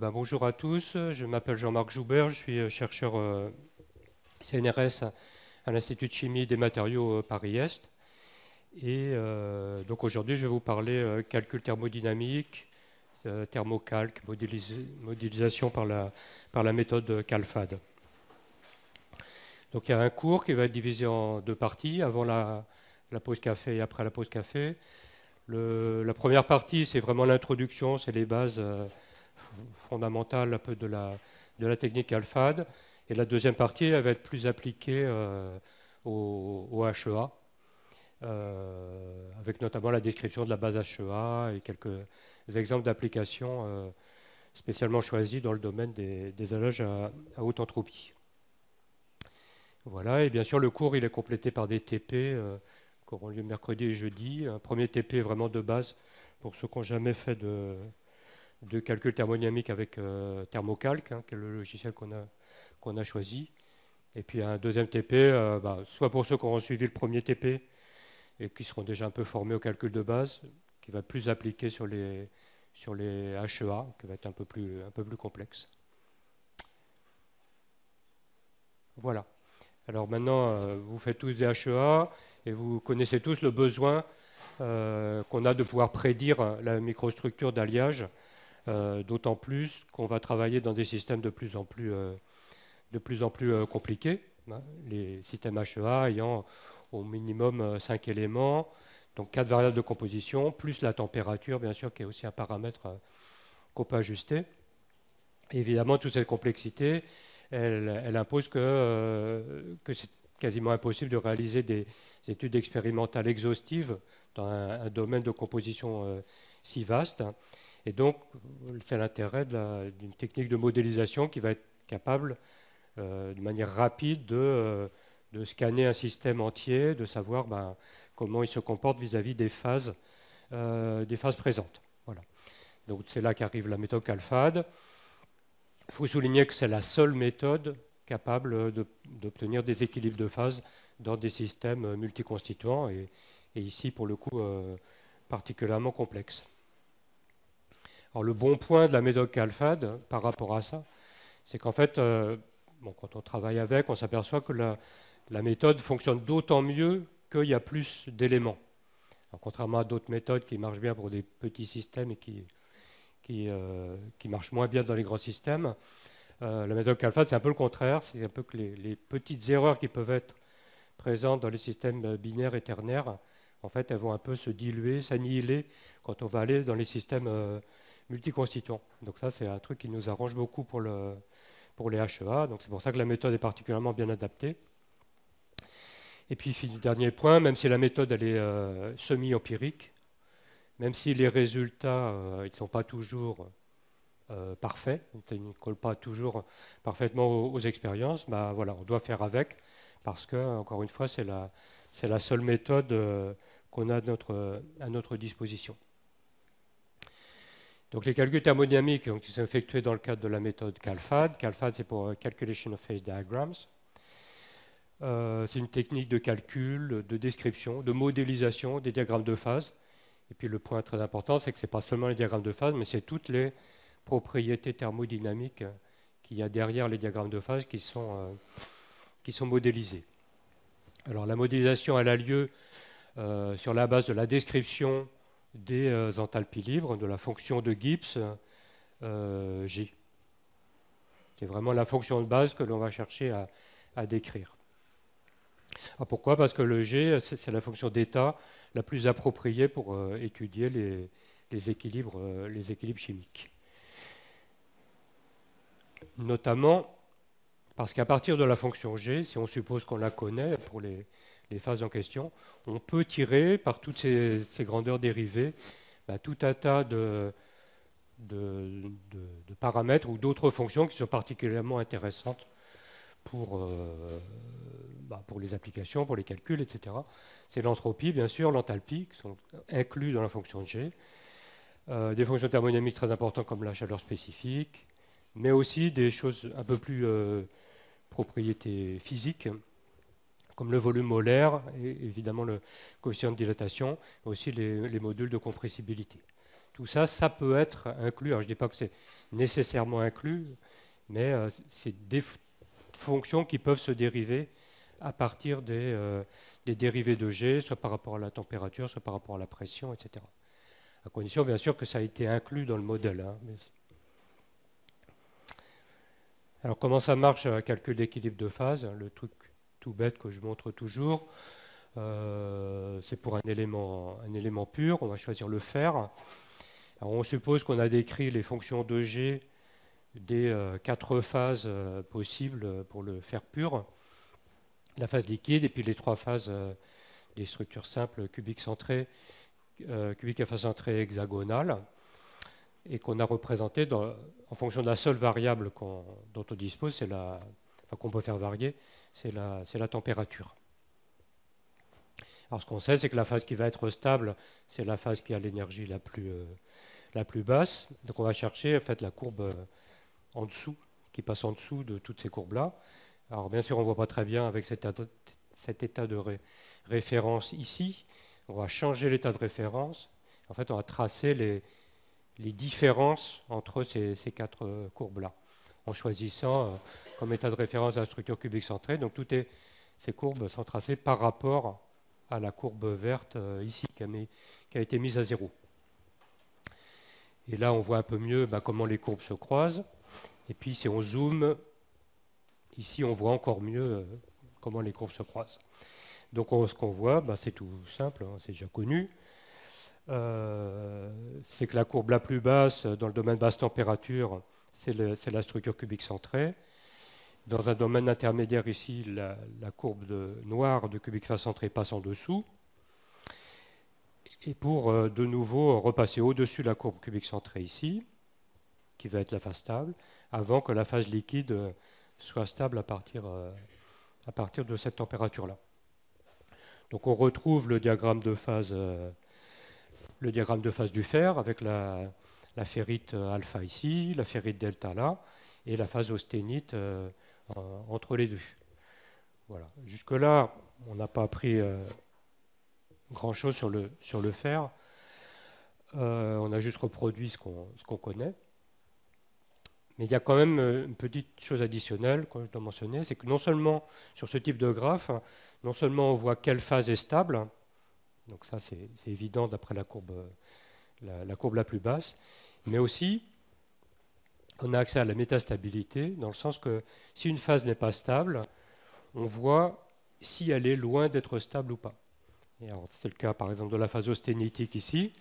Bonjour à tous, je m'appelle Jean-Marc Joubert, je suis chercheur CNRS à l'Institut de chimie des matériaux Paris-Est. Et donc aujourd'hui, je vais vous parler calcul thermodynamique, thermocalque, modélisation par la méthode CALFAD. Donc il y a un cours qui va être divisé en deux parties, avant la pause café et après la pause café. La première partie, c'est vraiment l'introduction, c'est les bases fondamentales un peu de la technique CALFAD. Et la deuxième partie, elle va être plus appliquée au HEA, avec notamment la description de la base HEA et quelques exemples d'applications spécialement choisis dans le domaine des alloges à haute entropie. Voilà, et bien sûr, le cours il est complété par des TP qui auront lieu mercredi et jeudi. Un premier TP vraiment de base pour ceux qui n'ont jamais fait de calcul thermodynamique avec Thermocalc, qui est le logiciel qu'on a choisi. Et puis un deuxième TP, soit pour ceux qui auront suivi le premier TP et qui seront déjà un peu formés au calcul de base, qui va plus appliquer sur les HEA, qui va être un peu plus complexe. Voilà. Alors maintenant, vous faites tous des HEA et vous connaissez tous le besoin qu'on a de pouvoir prédire la microstructure d'alliage, d'autant plus qu'on va travailler dans des systèmes de plus en plus compliqués, hein, les systèmes HEA ayant au minimum 5 éléments, donc 4 variables de composition, plus la température, bien sûr, qui est aussi un paramètre qu'on peut ajuster. Et évidemment, toute cette complexité, elle impose que c'est quasiment impossible de réaliser des études expérimentales exhaustives dans un domaine de composition si vaste. Et donc, c'est l'intérêt d'une technique de modélisation qui va être capable, de manière rapide, de scanner un système entier, de savoir comment il se comporte vis-à-vis des phases présentes. Voilà. Donc, c'est là qu'arrive la méthode CALFAD. Il faut souligner que c'est la seule méthode capable d'obtenir des équilibres de phase dans des systèmes multiconstituants et ici, pour le coup, particulièrement complexes. Alors, le bon point de la méthode CALFAD par rapport à ça, c'est qu'en fait, quand on travaille avec, on s'aperçoit que la méthode fonctionne d'autant mieux qu'il y a plus d'éléments. Contrairement à d'autres méthodes qui marchent bien pour des petits systèmes et qui marche moins bien dans les grands systèmes. La méthode CALFAD, c'est un peu le contraire. C'est un peu que les petites erreurs qui peuvent être présentes dans les systèmes binaires et ternaires, en fait, elles vont un peu se diluer, s'annihiler quand on va aller dans les systèmes multiconstituants. Donc ça, c'est un truc qui nous arrange beaucoup pour les HEA. Donc c'est pour ça que la méthode est particulièrement bien adaptée. Et puis, dernier point, même si la méthode elle est semi-empirique, même si les résultats ils ne sont pas toujours parfaits, ils ne collent pas toujours parfaitement aux expériences, voilà, on doit faire avec, parce que, encore une fois, c'est la seule méthode qu'on a à notre disposition. Donc les calculs thermodynamiques qui sont effectués dans le cadre de la méthode CALFAD. CALFAD, c'est pour Calculation of Phase Diagrams. C'est une technique de calcul, de description, de modélisation des diagrammes de phase. Et puis le point très important, c'est que ce n'est pas seulement les diagrammes de phase, mais c'est toutes les propriétés thermodynamiques qu'il y a derrière les diagrammes de phase qui sont modélisées. Alors la modélisation, elle a lieu sur la base de la description des enthalpies libres, de la fonction de Gibbs G. C'est vraiment la fonction de base que l'on va chercher à décrire. Alors pourquoi ? Parce que le G, c'est la fonction d'état la plus appropriée pour étudier les équilibres chimiques. Notamment parce qu'à partir de la fonction G, si on suppose qu'on la connaît pour les phases en question, on peut tirer par toutes ces grandeurs dérivées tout un tas de paramètres ou d'autres fonctions qui sont particulièrement intéressantes pour les applications, pour les calculs, etc. C'est l'entropie, bien sûr, l'enthalpie, qui sont inclus dans la fonction de G. Des fonctions thermodynamiques très importantes comme la chaleur spécifique, mais aussi des choses un peu plus propriétés physiques, comme le volume molaire et évidemment le coefficient de dilatation, mais aussi les modules de compressibilité. tout ça, ça peut être inclus. Alors je ne dis pas que c'est nécessairement inclus, mais c'est des fonctions qui peuvent se dériver à partir des dérivés de G, soit par rapport à la température, soit par rapport à la pression, etc. À condition, bien sûr, que ça a été inclus dans le modèle. Hein. Alors, comment ça marche, un calcul d'équilibre de phase? Le truc tout bête que je montre toujours, c'est pour un élément pur. On va choisir le fer. Alors, on suppose qu'on a décrit les fonctions de G des 4 phases possibles pour le fer pur. La phase liquide et puis les 3 phases des structures simples cubiques centrées, cubiques à phase centrée hexagonale, et qu'on a représenté en fonction de la seule variable dont on dispose, qu'on peut faire varier, c'est la température. Alors ce qu'on sait, c'est que la phase qui va être stable, c'est la phase qui a l'énergie la plus basse. Donc on va chercher en fait la courbe en dessous, qui passe en dessous de toutes ces courbes-là. Alors bien sûr, on ne voit pas très bien avec cet état de référence ici. On va changer l'état de référence. En fait, on va tracer les différences entre ces 4 courbes-là, en choisissant comme état de référence la structure cubique centrée. Donc toutes ces courbes sont tracées par rapport à la courbe verte ici, qui a été mise à 0. Et là, on voit un peu mieux comment les courbes se croisent. Et puis, si on zoome, ici, on voit encore mieux comment les courbes se croisent. Donc, ce qu'on voit, c'est tout simple, hein, c'est déjà connu. C'est que la courbe la plus basse, dans le domaine basse température, c'est la structure cubique centrée. Dans un domaine intermédiaire ici, la courbe noire de cubique phase centrée passe en dessous. Et pour de nouveau repasser au-dessus de la courbe cubique centrée ici, qui va être la phase stable, avant que la phase liquide soit stable à partir de cette température-là. Donc on retrouve le diagramme de phase du fer avec la ferrite alpha ici, la ferrite delta là, et la phase austénite entre les deux. Voilà. Jusque-là, on n'a pas appris grand-chose sur le fer. On a juste reproduit ce qu'on connaît. Mais il y a quand même une petite chose additionnelle que je dois mentionner, c'est que non seulement sur ce type de graphe, non seulement on voit quelle phase est stable, donc ça c'est évident d'après la courbe la plus basse, mais aussi on a accès à la métastabilité, dans le sens que si une phase n'est pas stable, on voit si elle est loin d'être stable ou pas. C'est le cas par exemple de la phase austénitique ici.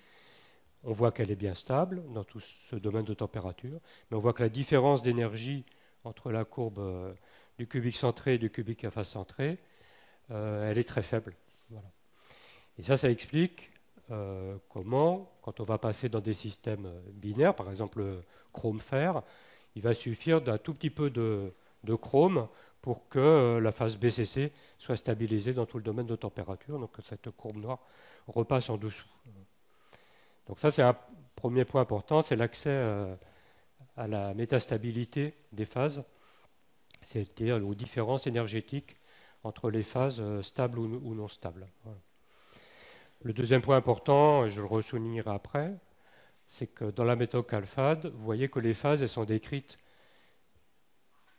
On voit qu'elle est bien stable dans tout ce domaine de température, mais on voit que la différence d'énergie entre la courbe du cubique centré et du cubique à phase centrée, elle est très faible. Voilà. Et ça explique comment, quand on va passer dans des systèmes binaires, par exemple le chrome-fer, il va suffire d'un tout petit peu de chrome pour que la phase BCC soit stabilisée dans tout le domaine de température, donc que cette courbe noire repasse en dessous. Donc ça, c'est un premier point important, c'est l'accès à la métastabilité des phases, c'est-à-dire aux différences énergétiques entre les phases stables ou non stables. Voilà. Le deuxième point important, et je le ressoulignerai après, c'est que dans la méthode CALFAD, vous voyez que les phases elles sont décrites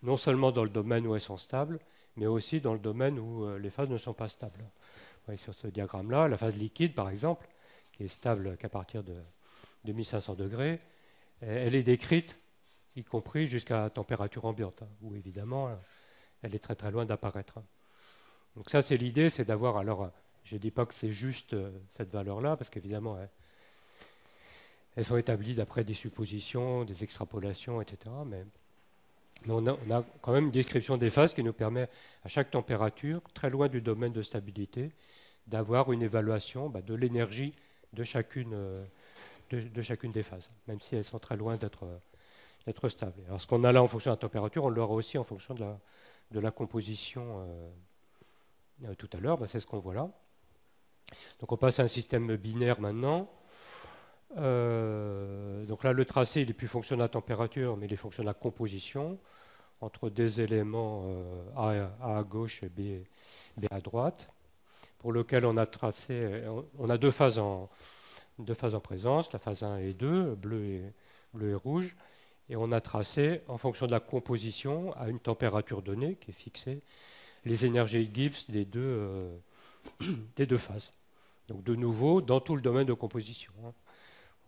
non seulement dans le domaine où elles sont stables, mais aussi dans le domaine où les phases ne sont pas stables. Vous voyez sur ce diagramme-là, la phase liquide, par exemple, qui est stable qu'à partir de 2500 degrés, elle est décrite, y compris jusqu'à température ambiante, où évidemment, elle est très très loin d'apparaître. Donc ça, c'est l'idée, c'est d'avoir, alors, je ne dis pas que c'est juste cette valeur-là, parce qu'évidemment, elles sont établies d'après des suppositions, des extrapolations, etc. Mais on a quand même une description des phases qui nous permet, à chaque température, très loin du domaine de stabilité, d'avoir une évaluation de l'énergie de chacune des phases, même si elles sont très loin d'être stables. Alors ce qu'on a là en fonction de la température, on l'aura aussi en fonction de la composition tout à l'heure, c'est ce qu'on voit là. Donc on passe à un système binaire maintenant. Donc là, le tracé, il n'est plus fonction de la température, mais il est fonction de la composition entre des éléments A à gauche et B à droite, pour lequel on a tracé, on a deux phases deux phases en présence, la phase 1 et 2, bleu et rouge, et on a tracé, en fonction de la composition, à une température donnée, qui est fixée, les énergies de Gibbs des deux phases. Donc de nouveau, dans tout le domaine de composition. On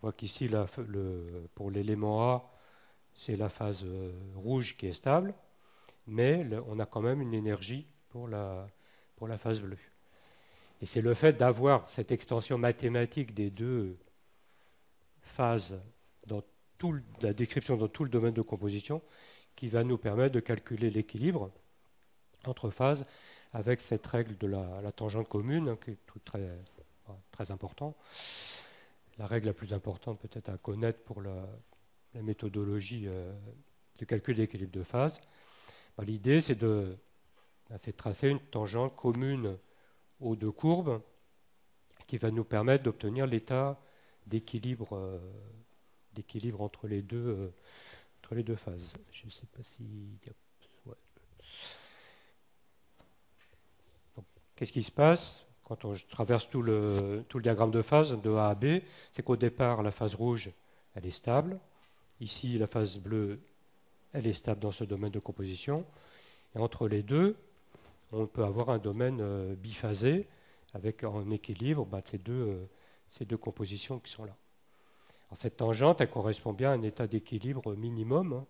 voit qu'ici, pour l'élément A, c'est la phase rouge qui est stable, mais on a quand même une énergie pour la phase bleue. Et c'est le fait d'avoir cette extension mathématique des deux phases dans la description dans tout le domaine de composition qui va nous permettre de calculer l'équilibre entre phases avec cette règle de la tangente commune, hein, qui est très, très important. La règle la plus importante peut-être à connaître pour la méthodologie de calcul d'équilibre de phase. L'idée, c'est de tracer une tangente commune aux deux courbes qui va nous permettre d'obtenir l'état d'équilibre entre les deux phases. Je ne sais pas si... Ouais. Qu'est-ce qui se passe quand on traverse tout le diagramme de phase de A à B? C'est qu'au départ, la phase rouge, elle est stable. Ici, la phase bleue, elle est stable dans ce domaine de composition. Et entre les deux, on peut avoir un domaine biphasé avec en équilibre ces deux compositions qui sont là. Alors, cette tangente, elle correspond bien à un état d'équilibre minimum. Hein.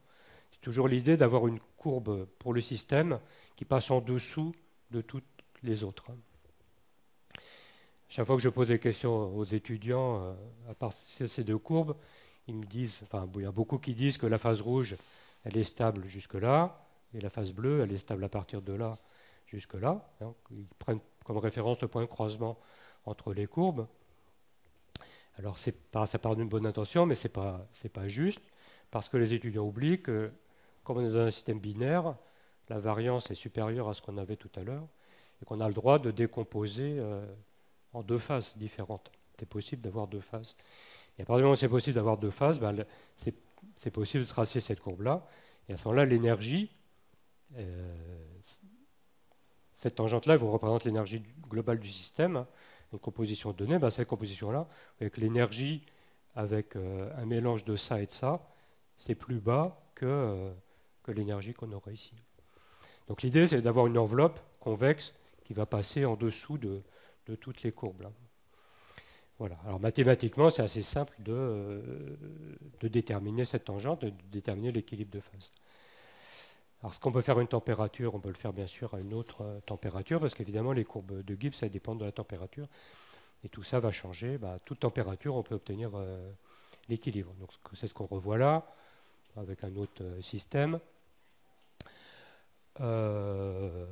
C'est toujours l'idée d'avoir une courbe pour le système qui passe en dessous de toutes les autres. Chaque fois que je pose des questions aux étudiants, à part ces deux courbes, ils me disent, il y a beaucoup qui disent que la phase rouge, elle est stable jusque-là, et la phase bleue, elle est stable à partir de là jusque-là. Donc, ils prennent comme référence le point de croisement entre les courbes. Alors, ça part d'une bonne intention, mais ce n'est pas juste, parce que les étudiants oublient que, comme on est dans un système binaire, la variance est supérieure à ce qu'on avait tout à l'heure, et qu'on a le droit de décomposer en deux phases différentes. C'est possible d'avoir deux phases. Et à partir du moment où c'est possible d'avoir deux phases, c'est possible de tracer cette courbe-là. Et à ce moment-là, l'énergie, cette tangente-là vous représente l'énergie globale du système, une composition donnée. Cette composition-là, avec l'énergie, avec un mélange de ça et de ça, c'est plus bas que l'énergie qu'on aurait ici. Donc l'idée, c'est d'avoir une enveloppe convexe qui va passer en dessous de toutes les courbes. Là. Voilà. Alors mathématiquement, c'est assez simple de déterminer cette tangente, de déterminer l'équilibre de phase. Alors, ce qu'on peut faire à une température, on peut le faire bien sûr à une autre température, parce qu'évidemment, les courbes de Gibbs, ça dépend de la température. Et tout ça va changer. À toute température, on peut obtenir l'équilibre. Donc, c'est ce qu'on revoit là, avec un autre système. On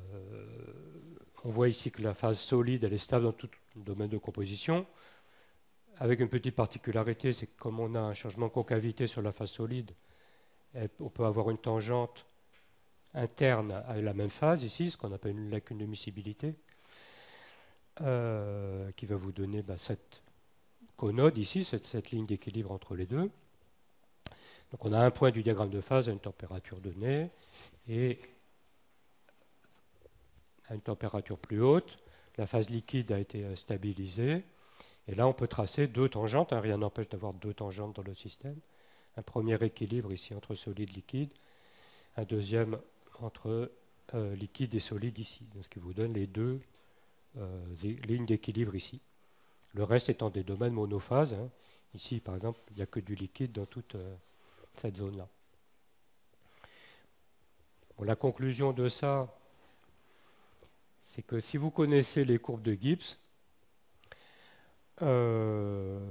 voit ici que la phase solide, elle est stable dans tout le domaine de composition. Avec une petite particularité, c'est que comme on a un changement de concavité sur la phase solide, on peut avoir une tangente interne à la même phase, ici, ce qu'on appelle une lacune de miscibilité, qui va vous donner cette conode ici, cette ligne d'équilibre entre les deux. Donc on a un point du diagramme de phase à une température donnée, et à une température plus haute, la phase liquide a été stabilisée, et là on peut tracer deux tangentes, rien n'empêche d'avoir deux tangentes dans le système. Un premier équilibre ici entre solide et liquide, un deuxième entre liquide et solide ici, ce qui vous donne les deux lignes d'équilibre ici. Le reste étant des domaines monophases. Hein. Ici, par exemple, il n'y a que du liquide dans toute cette zone-là. Bon, la conclusion de ça, c'est que si vous connaissez les courbes de Gibbs,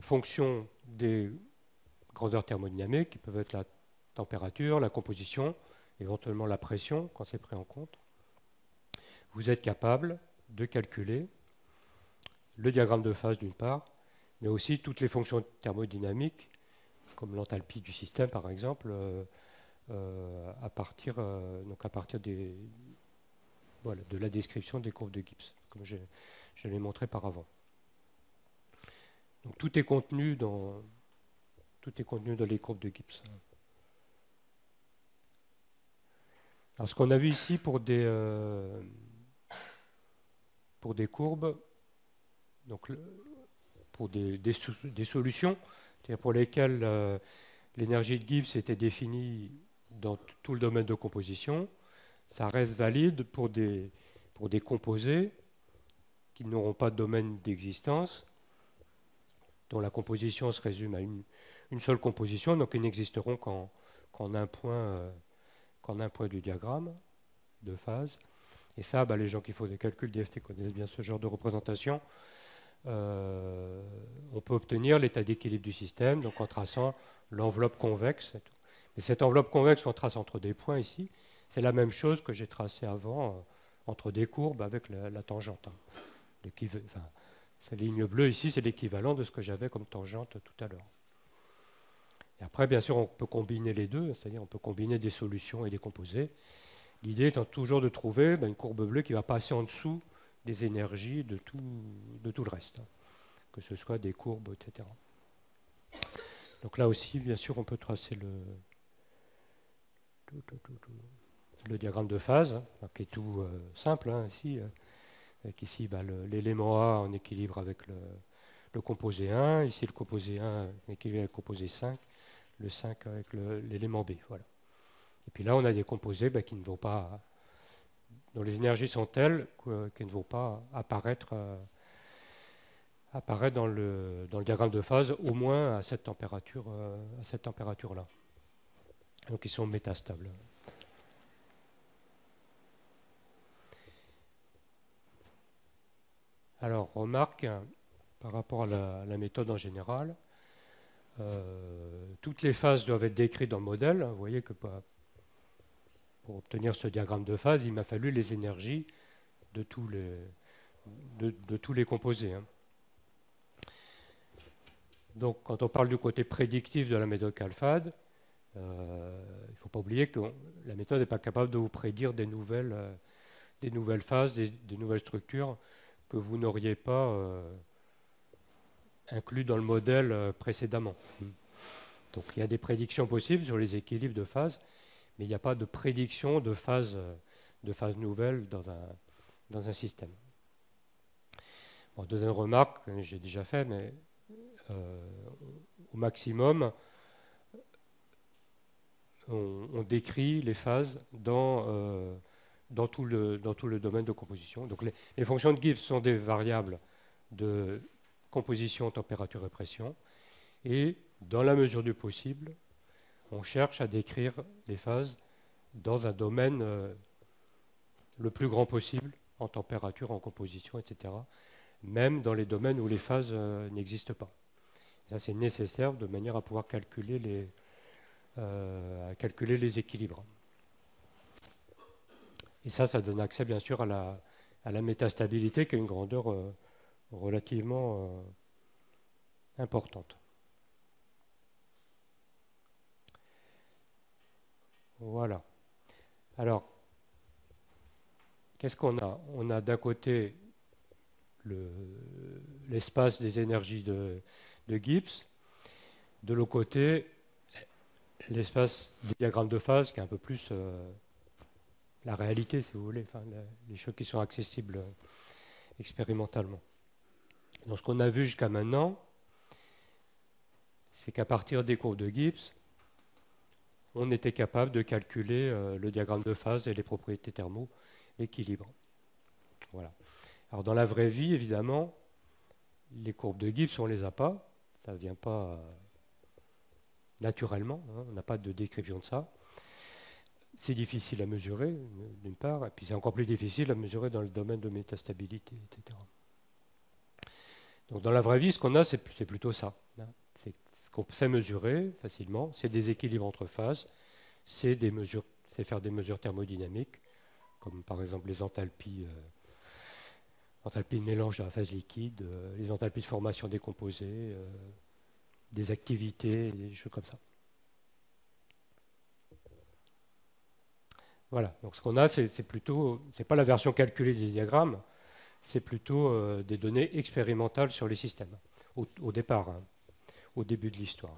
fonction des grandeurs thermodynamiques, qui peuvent être la température, la composition, éventuellement la pression, quand c'est pris en compte, vous êtes capable de calculer le diagramme de phase d'une part, mais aussi toutes les fonctions thermodynamiques, comme l'enthalpie du système par exemple, à partir de la description des courbes de Gibbs, comme je l'ai montré par avant. Donc tout est contenu dans les courbes de Gibbs. Alors ce qu'on a vu ici pour des courbes, donc pour des solutions pour lesquelles l'énergie de Gibbs était définie dans tout le domaine de composition. Ça reste valide pour des composés qui n'auront pas de domaine d'existence, dont la composition se résume à une seule composition, donc ils n'existeront qu'en un point du diagramme de phase. Et ça, les gens qui font des calculs d'IFT connaissent bien ce genre de représentation. On peut obtenir l'état d'équilibre du système, donc en traçant l'enveloppe convexe. Mais cette enveloppe convexe qu'on trace entre des points ici, c'est la même chose que j'ai tracé avant entre des courbes avec la tangente. Cette ligne bleue ici, c'est l'équivalent de ce que j'avais comme tangente tout à l'heure. Et après, bien sûr, on peut combiner les deux, c'est-à-dire on peut combiner des solutions et des composés. L'idée étant toujours de trouver une courbe bleue qui va passer en dessous des énergies de tout le reste, que ce soit des courbes, etc. Donc là aussi, bien sûr, on peut tracer le diagramme de phase, qui est tout simple, ici, avec ici l'élément A en équilibre avec le composé 1, ici le composé 1 en équilibre avec le composé 5, le 5 avec l'élément B. Voilà. Et puis là, on a des composés qui ne vont pas, dont les énergies sont telles qu'elles ne vont pas apparaître dans le diagramme de phase, au moins à cette température-là. Donc ils sont métastables. Alors, remarque, par rapport à la méthode en général, toutes les phases doivent être décrites dans le modèle. Vous voyez que pour obtenir ce diagramme de phase, il m'a fallu les énergies de tous les composés. Donc, quand on parle du côté prédictif de la méthode CALPHAD, il ne faut pas oublier que la méthode n'est pas capable de vous prédire des nouvelles phases, des nouvelles structures que vous n'auriez pas inclus dans le modèle précédemment. Donc, il y a des prédictions possibles sur les équilibres de phases, mais il n'y a pas de prédiction de phase nouvelle dans un système. Bon, deuxième remarque, j'ai déjà fait, mais au maximum, on décrit les phases dans tout le domaine de composition. Donc les fonctions de Gibbs sont des variables de composition, température et pression. Et dans la mesure du possible, on cherche à décrire les phases dans un domaine le plus grand possible, en température, en composition, etc. Même dans les domaines où les phases n'existent pas. Et ça, c'est nécessaire de manière à pouvoir calculer les équilibres. Et ça donne accès, bien sûr, à la métastabilité, qui est une grandeur relativement importante. Voilà. Alors, qu'est-ce qu'on a? On a d'un côté l'espace des énergies de Gibbs, de l'autre côté l'espace du diagramme de phase, qui est un peu plus la réalité, si vous voulez, les choses qui sont accessibles expérimentalement. Donc ce qu'on a vu jusqu'à maintenant, c'est qu'à partir des courbes de Gibbs, on était capable de calculer le diagramme de phase et les propriétés thermo, l'équilibre. Voilà. Alors dans la vraie vie, évidemment, les courbes de Gibbs, on ne les a pas. Ça ne vient pas naturellement. On n'a pas de description de ça. C'est difficile à mesurer, d'une part, et puis c'est encore plus difficile à mesurer dans le domaine de métastabilité, etc. Donc dans la vraie vie, ce qu'on a, c'est plutôt ça. C'est ce qu'on sait mesurer facilement, c'est des équilibres entre phases, c'est faire des mesures thermodynamiques, comme par exemple les enthalpies de mélange dans la phase liquide, les enthalpies de formation des composés, des activités, des choses comme ça. Voilà, donc ce qu'on a, c'est pas la version calculée des diagrammes, c'est plutôt des données expérimentales sur les systèmes, au départ, au début de l'histoire.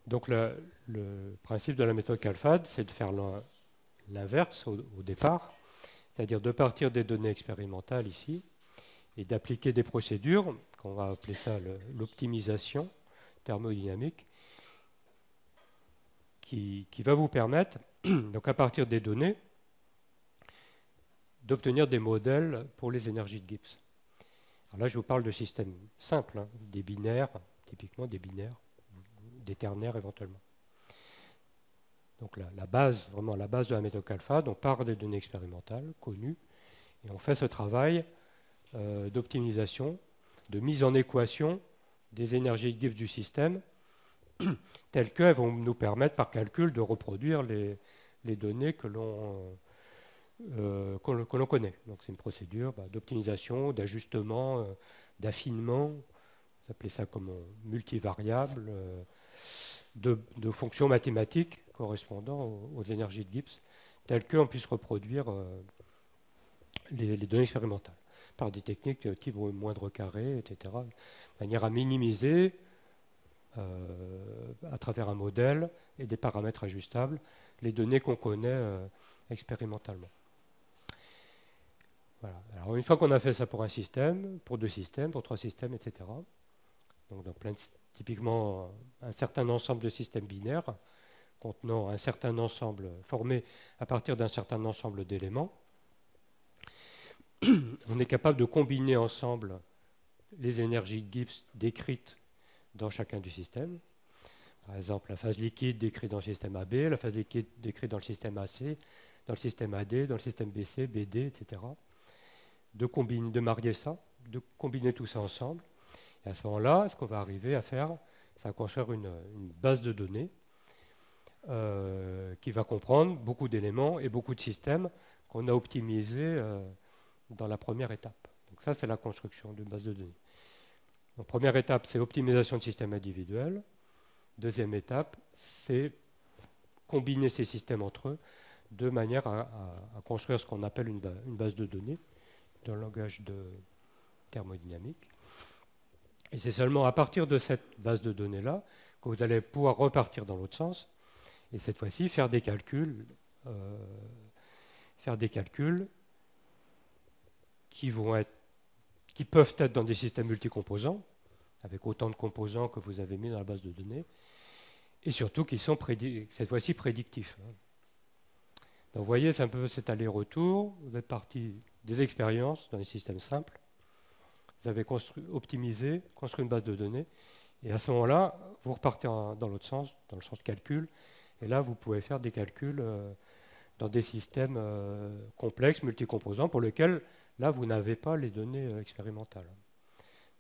Donc le principe de la méthode CALPHAD, c'est de faire l'inverse au départ, c'est-à-dire de partir des données expérimentales ici, et d'appliquer des procédures, qu'on va appeler ça l'optimisation thermodynamique, qui va vous permettre, donc à partir des données, d'obtenir des modèles pour les énergies de Gibbs. Alors là, je vous parle de systèmes simples, hein, des binaires, typiquement des binaires, des ternaires éventuellement. Donc la base, vraiment la base de la méthode alpha, donc part des données expérimentales connues, et on fait ce travail d'optimisation, de mise en équation des énergies de Gibbs du système, telles qu'elles vont nous permettre par calcul de reproduire les données que l'on connaît. Donc c'est une procédure d'optimisation, d'ajustement, d'affinement, vous appelez ça comme multivariable, de fonctions mathématiques correspondant aux énergies de Gibbs, telles qu'on puisse reproduire les données expérimentales, par des techniques type moindre carré, etc., de manière à minimiser, à travers un modèle et des paramètres ajustables, les données qu'on connaît expérimentalement. Voilà. Alors une fois qu'on a fait ça pour un système, pour 2 systèmes, pour 3 systèmes, etc., donc dans typiquement un certain ensemble de systèmes binaires contenant un certain ensemble, formé à partir d'un certain ensemble d'éléments, on est capable de combiner ensemble les énergies de Gibbs décrites dans chacun du système. Par exemple, la phase liquide décrite dans le système AB, la phase liquide décrite dans le système AC, dans le système AD, dans le système BC, BD, etc. De marier ça, de combiner tout ça ensemble. Et à ce moment-là, ce qu'on va arriver à faire, c'est à construire une base de données qui va comprendre beaucoup d'éléments et beaucoup de systèmes qu'on a optimisés dans la première étape. Donc ça, c'est la construction d'une base de données. Donc, première étape, c'est optimisation de systèmes individuels. Deuxième étape, c'est combiner ces systèmes entre eux de manière à construire ce qu'on appelle une base de données dans le langage de thermodynamique. Et c'est seulement à partir de cette base de données-là que vous allez pouvoir repartir dans l'autre sens et cette fois-ci faire des calculs qui peuvent être dans des systèmes multicomposants, avec autant de composants que vous avez mis dans la base de données, et surtout qui sont cette fois-ci prédictifs. Donc vous voyez, c'est un peu cet aller-retour. Vous êtes parti des expériences dans les systèmes simples, vous avez optimisé, construit une base de données, et à ce moment-là, vous repartez dans l'autre sens, dans le sens calcul, et là, vous pouvez faire des calculs dans des systèmes complexes, multicomposants, pour lesquels, là, vous n'avez pas les données expérimentales.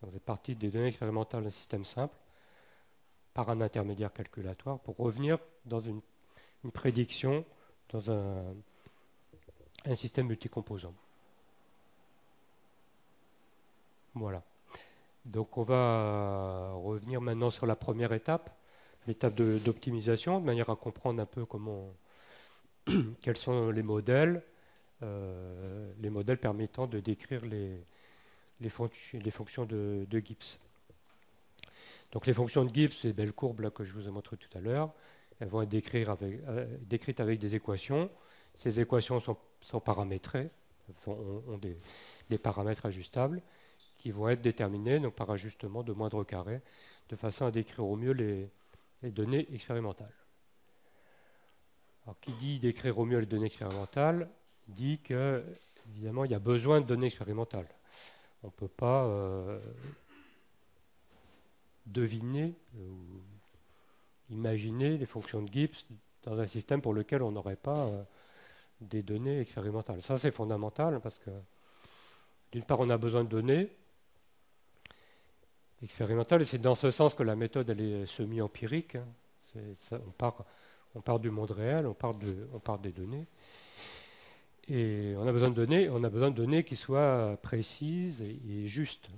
Donc, vous êtes parti des données expérimentales d'un système simple par un intermédiaire calculatoire pour revenir dans une prédiction dans un système multicomposant. Voilà. Donc, on va revenir maintenant sur la première étape, l'étape d'optimisation, de manière à comprendre un peu quels sont les modèles permettant de décrire les fonctions de Gibbs. Donc les fonctions de Gibbs, ces belles courbes là que je vous ai montrées tout à l'heure, elles vont être décrites avec des équations. Ces équations sont paramétrées, ont des paramètres ajustables qui vont être déterminés donc, par ajustement de moindre carré, de façon à décrire au mieux les données expérimentales. Alors, qui dit décrire au mieux les données expérimentales dit que, évidemment, il y a besoin de données expérimentales. On ne peut pas deviner ou imaginer les fonctions de Gibbs dans un système pour lequel on n'aurait pas des données expérimentales. Ça, c'est fondamental parce que, d'une part, on a besoin de données expérimentales et c'est dans ce sens que la méthode elle est semi-empirique. Hein. On part du monde réel, on part des données. Et on a besoin de données qui soient précises et justes.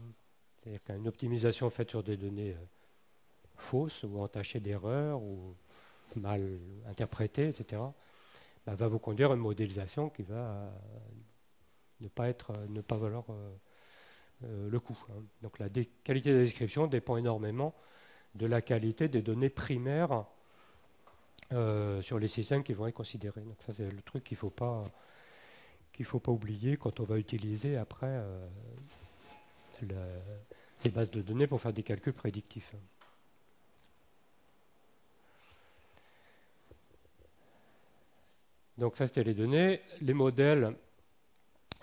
C'est-à-dire qu'une optimisation faite sur des données fausses ou entachées d'erreurs ou mal interprétées, etc., va vous conduire à une modélisation qui va ne pas valoir le coup. Hein. Donc la qualité de la description dépend énormément de la qualité des données primaires sur les systèmes qui vont être considérés. Donc ça c'est le truc qu'il ne faut pas qu'il ne faut pas oublier quand on va utiliser après les bases de données pour faire des calculs prédictifs. Donc ça, c'était les données. Les modèles,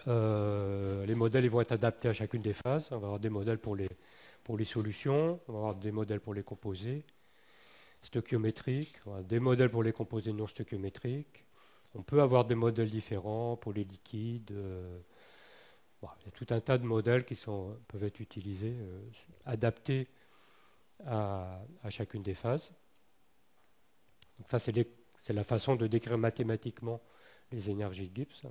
ils vont être adaptés à chacune des phases. On va avoir des modèles pour les solutions, on va avoir des modèles pour les composés stoichiométriques, on va avoir des modèles pour les composés non stoichiométriques. On peut avoir des modèles différents pour les liquides. Il y a tout un tas de modèles qui peuvent être utilisés, adaptés à chacune des phases. Donc ça, c'est la façon de décrire mathématiquement les énergies de Gibbs.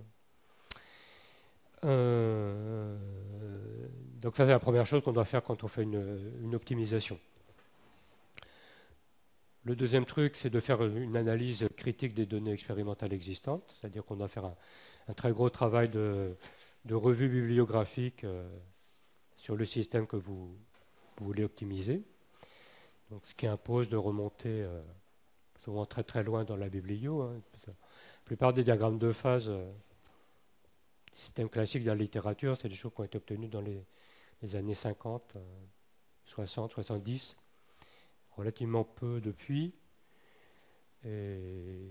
Donc ça, c'est la première chose qu'on doit faire quand on fait une optimisation. Le deuxième truc, c'est de faire une analyse critique des données expérimentales existantes, c'est-à-dire qu'on doit faire un très gros travail de revue bibliographique sur le système que vous voulez optimiser. Donc, ce qui impose de remonter souvent très très loin dans la biblio. La plupart des diagrammes de phase, système classique de la littérature, c'est des choses qui ont été obtenues dans les années 50, 60, 70. Relativement peu depuis. Et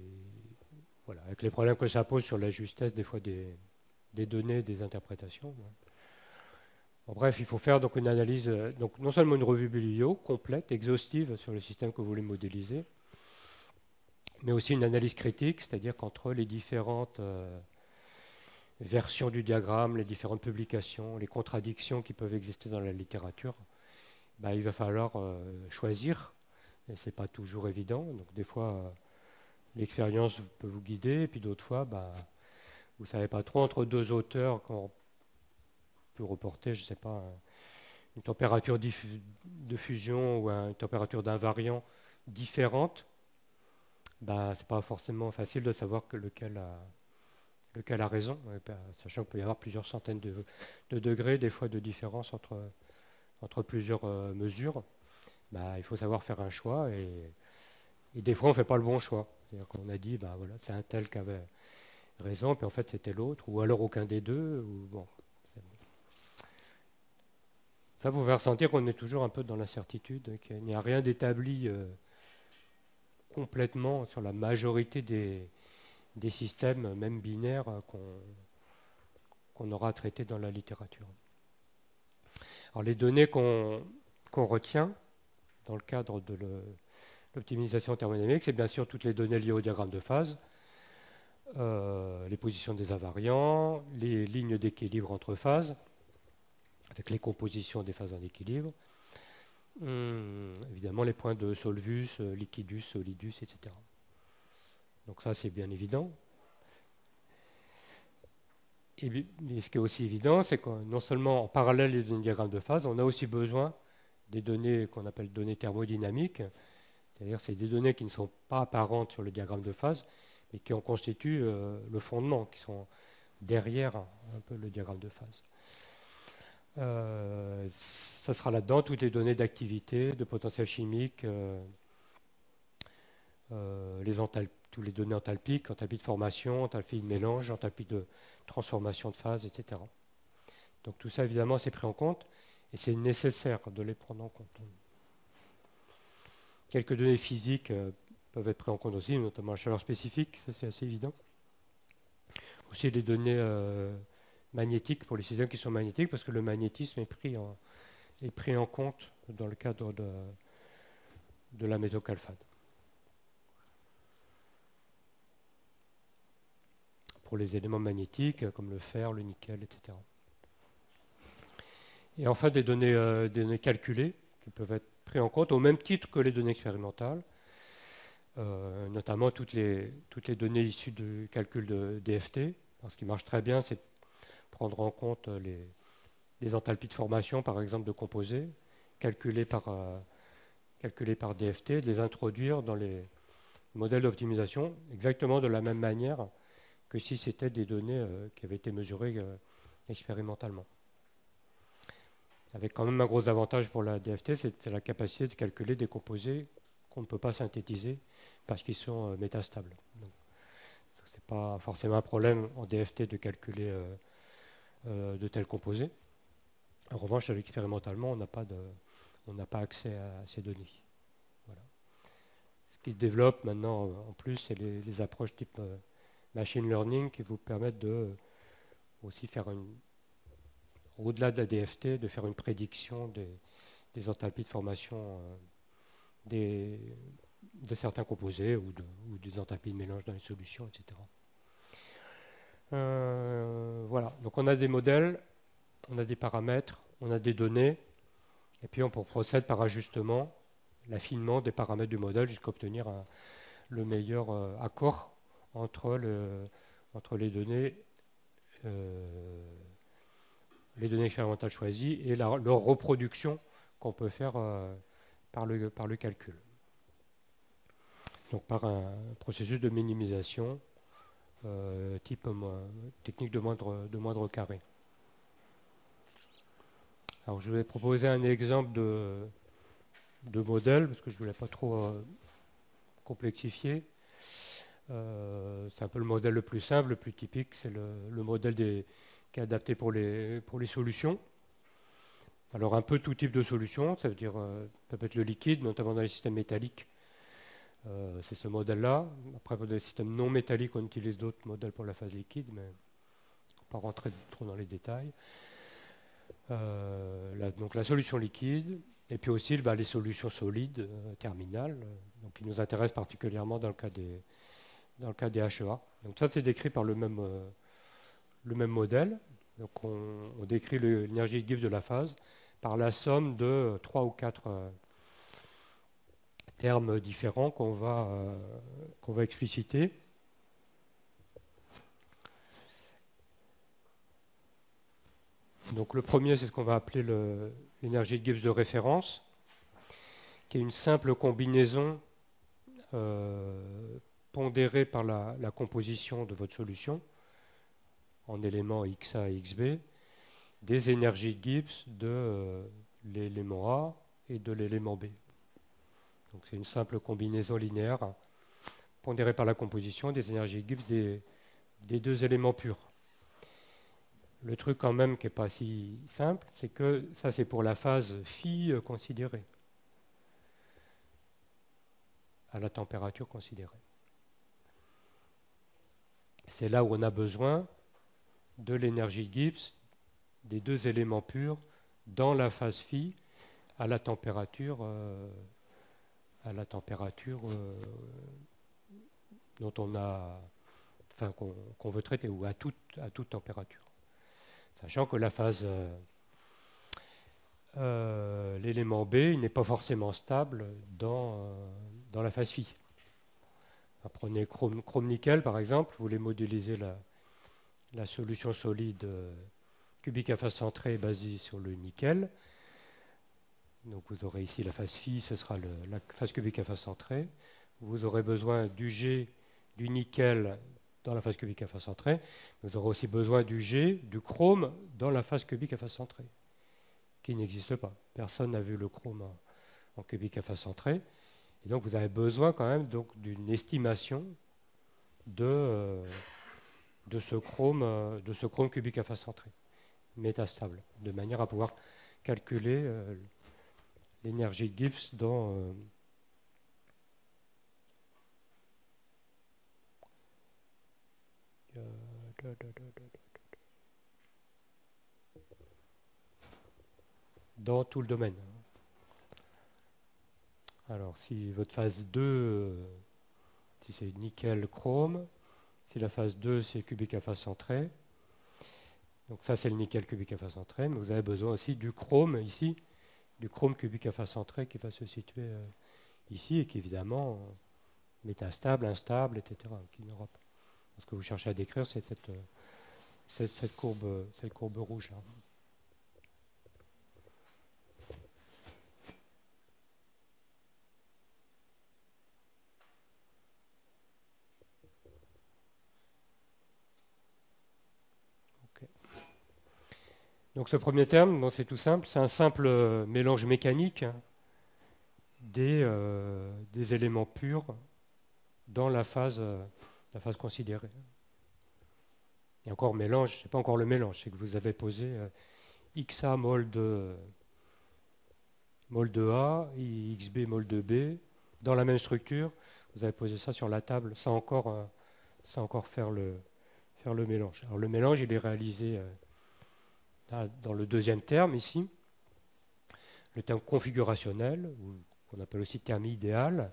voilà, avec les problèmes que ça pose sur la justesse des fois des données, des interprétations. Bon, bref, il faut faire donc une analyse, donc non seulement une revue biblio complète, exhaustive sur le système que vous voulez modéliser, mais aussi une analyse critique, c'est-à-dire qu'entre les différentes versions du diagramme, les différentes publications, les contradictions qui peuvent exister dans la littérature, il va falloir choisir, et ce n'est pas toujours évident. Donc des fois, l'expérience peut vous guider, et puis d'autres fois, vous ne savez pas trop entre deux auteurs qu'on peut reporter, je ne sais pas, une température de fusion ou une température d'invariant différente. Ce n'est pas forcément facile de savoir lequel a raison, sachant qu'il peut y avoir plusieurs centaines de degrés, des fois de différence entre plusieurs mesures. Il faut savoir faire un choix et des fois on ne fait pas le bon choix. C'est-à-dire qu'on a dit voilà, c'est un tel qui avait raison, puis en fait c'était l'autre, ou alors aucun des deux. Ça vous fait ressentir qu'on est toujours un peu dans l'incertitude, qu'il n'y a rien d'établi complètement sur la majorité des systèmes, même binaires, qu'on aura traités dans la littérature. Alors les données qu'on retient dans le cadre de l'optimisation thermodynamique, c'est bien sûr toutes les données liées au diagramme de phase, les positions des invariants, les lignes d'équilibre entre phases, avec les compositions des phases en équilibre, évidemment les points de solvus, liquidus, solidus, etc. Donc ça, c'est bien évident. Et ce qui est aussi évident, c'est que non seulement en parallèle des données diagrammes de phase, on a aussi besoin des données qu'on appelle données thermodynamiques, c'est-à-dire c'est des données qui ne sont pas apparentes sur le diagramme de phase, mais qui en constituent le fondement, qui sont derrière un peu le diagramme de phase. Ça sera là-dedans toutes les données d'activité, de potentiel chimique, toutes les données enthalpiques, enthalpie de formation, enthalpie de mélange, enthalpie de transformation de phase, etc. Donc tout ça, évidemment, c'est pris en compte et c'est nécessaire de les prendre en compte. Quelques données physiques peuvent être prises en compte aussi, notamment la chaleur spécifique, ça c'est assez évident. Aussi les données magnétiques pour les systèmes qui sont magnétiques, parce que le magnétisme est pris en compte dans le cadre de la méthode CALPHAT. Pour les éléments magnétiques, comme le fer, le nickel, etc. Et enfin, des données calculées, qui peuvent être prises en compte au même titre que les données expérimentales, notamment toutes les données issues du calcul de DFT. Alors, ce qui marche très bien, c'est de prendre en compte les enthalpies de formation, par exemple, de composés, calculées par DFT, de les introduire dans les modèles d'optimisation, exactement de la même manière que si c'était des données qui avaient été mesurées expérimentalement. Avec quand même un gros avantage pour la DFT, c'est la capacité de calculer des composés qu'on ne peut pas synthétiser parce qu'ils sont métastables. Donc, pas forcément un problème en DFT de calculer de tels composés. En revanche, expérimentalement, on n'a pas accès à ces données. Voilà. Ce qui se développe maintenant en plus, c'est les approches type machine learning qui vous permettent de aussi faire au-delà de la DFT, de faire une prédiction des enthalpies de formation de certains composés ou des enthalpies de mélange dans les solutions, etc. Voilà, donc on a des modèles, on a des paramètres, on a des données, et puis on procède par ajustement, l'affinement des paramètres du modèle jusqu'à obtenir le meilleur accord entre les données expérimentales choisies et leur reproduction qu'on peut faire par le calcul. Donc par un processus de minimisation type technique de moindre carré. Alors je vais proposer un exemple de modèle, parce que je ne voulais pas trop complexifier. C'est un peu le modèle le plus simple, le plus typique, c'est le modèle qui est adapté pour les solutions. Alors un peu tout type de solution, ça veut dire ça peut être le liquide, notamment dans les systèmes métalliques. C'est ce modèle-là. Après, pour des systèmes non métalliques, on utilise d'autres modèles pour la phase liquide, mais on ne va pas rentrer trop dans les détails. Donc la solution liquide, et puis aussi les solutions solides terminales, donc qui nous intéressent particulièrement dans le cas des HEA. Donc ça, c'est décrit par le même modèle. Donc on décrit l'énergie de Gibbs de la phase par la somme de 3 ou 4 termes différents qu'on va expliciter. Donc le premier, c'est ce qu'on va appeler l'énergie de Gibbs de référence, qui est une simple combinaison pondérée par la composition de votre solution en éléments XA et XB, des énergies de Gibbs de l'élément A et de l'élément B. Donc c'est une simple combinaison linéaire pondérée par la composition des énergies de Gibbs des deux éléments purs. Le truc quand même qui n'est pas si simple, c'est que ça c'est pour la phase phi considérée, à la température considérée. C'est là où on a besoin de l'énergie de Gibbs des deux éléments purs dans la phase phi à la température dont on a, enfin qu'on veut traiter, ou à toute température. Sachant que la phase, l'élément B, il n'est pas forcément stable dans la phase phi. Prenez chrome-nickel par exemple, vous voulez modéliser la solution solide cubique à phase centrée basée sur le nickel. Donc vous aurez ici la phase phi, ce sera la phase cubique à phase centrée. Vous aurez besoin du G, du nickel dans la phase cubique à phase centrée. Vous aurez aussi besoin du G, du chrome dans la phase cubique à phase centrée, qui n'existe pas. Personne n'a vu le chrome en cubique à phase centrée. Et donc vous avez besoin quand même d'une estimation de ce chrome cubique à phase centrée, métastable, de manière à pouvoir calculer l'énergie de Gibbs dans tout le domaine. Alors, si votre phase 2, si c'est nickel-chrome, si la phase 2, c'est cubique à phase centrée, donc ça, c'est le nickel cubique à phase centrée, mais vous avez besoin aussi du chrome ici, du chrome cubique à phase centrée qui va se situer ici et qui, évidemment, métastable, instable, etc. Qui n'aura pas. Ce que vous cherchez à décrire, c'est cette courbe rouge-là. Donc ce premier terme, bon, c'est tout simple, c'est un simple mélange mécanique des éléments purs dans la phase considérée. Et encore mélange, c'est pas encore le mélange, c'est que vous avez posé XA mol de A, XB mol de B, dans la même structure, vous avez posé ça sur la table sans encore faire le mélange. Alors le mélange, il est réalisé dans le deuxième terme ici, le terme configurationnel, ou qu'on appelle aussi terme idéal.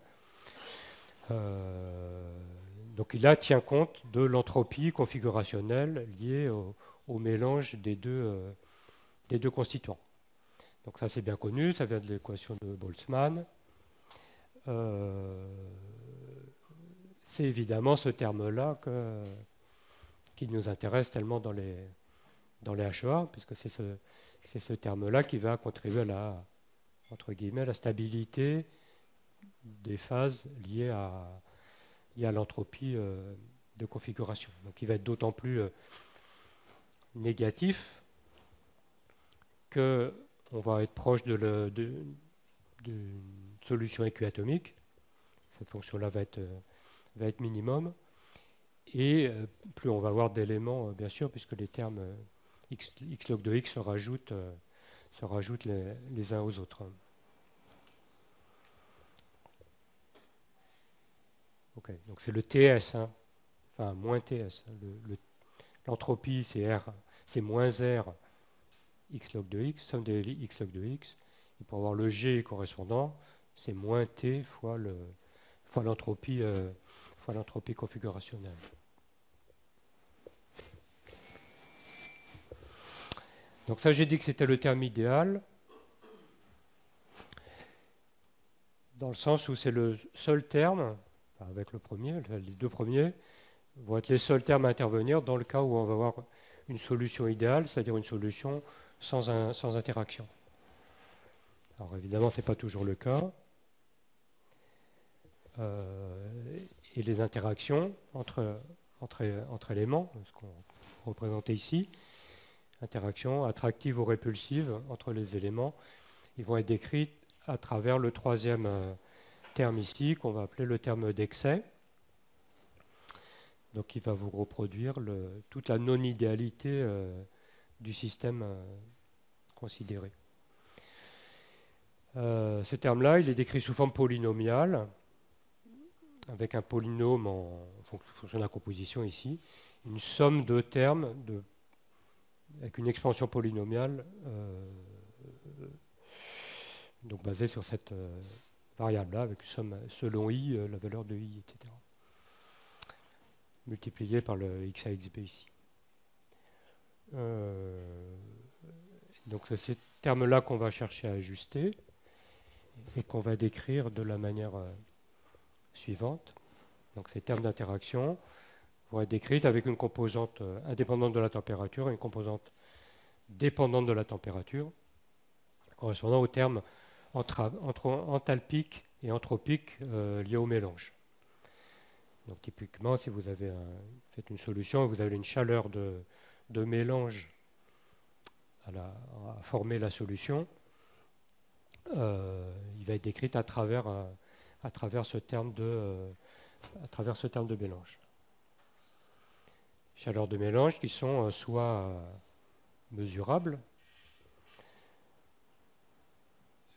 Donc là, tient compte de l'entropie configurationnelle liée au mélange des deux constituants. Donc ça, c'est bien connu, ça vient de l'équation de Boltzmann. C'est évidemment ce terme-là qui nous intéresse tellement dans les HEA, puisque c'est ce terme-là qui va contribuer à entre guillemets, la stabilité des phases liées à l'entropie de configuration. Donc il va être d'autant plus négatif qu'on va être proche d'une solution équiatomique. Cette fonction-là va être minimum. Et plus on va avoir d'éléments, bien sûr, puisque les termes x log de x se rajoutent les uns aux autres. Okay, donc c'est le TS, hein, enfin moins TS. L'entropie, c'est moins R x log de x, somme des x log de x. Et pour avoir le G correspondant, c'est moins T fois l'entropie configurationnelle. Donc ça, j'ai dit que c'était le terme idéal, dans le sens où c'est le seul terme, avec le premier, les deux premiers, vont être les seuls termes à intervenir dans le cas où on va avoir une solution idéale, c'est-à-dire une solution sans interaction. Alors évidemment, ce n'est pas toujours le cas. Et les interactions entre éléments, ce qu'on représentait ici, interactions attractives ou répulsives entre les éléments, ils vont être décrits à travers le troisième terme ici, qu'on va appeler le terme d'excès. Donc il va vous reproduire toute la non-idéalité du système considéré. Ce terme-là, il est décrit sous forme polynomiale, avec un polynôme en fonction de la composition ici, une somme de termes avec une expansion polynomiale donc basée sur cette variable-là, avec une somme selon i, la valeur de i, etc. Multiplié par le x à xb ici. Donc c'est ces termes-là qu'on va chercher à ajuster et qu'on va décrire de la manière suivante. Donc ces termes d'interaction vont être décrits avec une composante indépendante de la température et une composante dépendante de la température, correspondant aux termes enthalpiques et anthropiques liés au mélange. Donc typiquement, si vous avez fait une solution et vous avez une chaleur de mélange à former la solution, il va être décrit à travers ce terme de mélange. Chaleurs de mélange qui sont soit mesurables,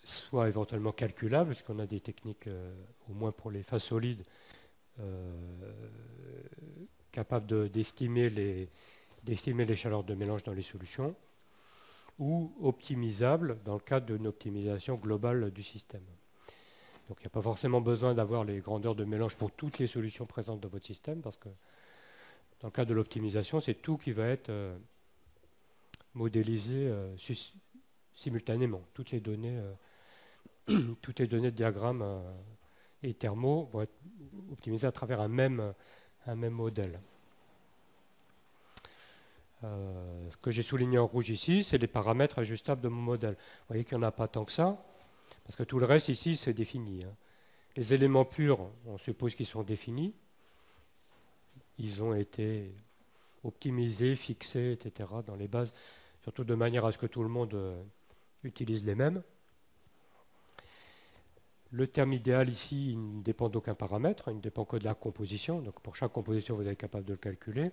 soit éventuellement calculables, parce qu'on a des techniques, au moins pour les phases solides, capables d'estimer les chaleurs de mélange dans les solutions, ou optimisables dans le cadre d'une optimisation globale du système. Donc il n'y a pas forcément besoin d'avoir les grandeurs de mélange pour toutes les solutions présentes dans votre système, parce que dans le cadre de l'optimisation, c'est tout qui va être modélisé simultanément. Toutes les données de diagrammes et thermaux vont être optimisées à travers un même modèle. Ce que j'ai souligné en rouge ici, c'est les paramètres ajustables de mon modèle. Vous voyez qu'il n'y en a pas tant que ça, parce que tout le reste ici, c'est défini. Les éléments purs, on suppose qu'ils sont définis. Ils ont été optimisés, fixés, etc. dans les bases, surtout de manière à ce que tout le monde utilise les mêmes. Le terme idéal ici, il ne dépend d'aucun paramètre, il ne dépend que de la composition. Donc pour chaque composition, vous êtes capable de le calculer.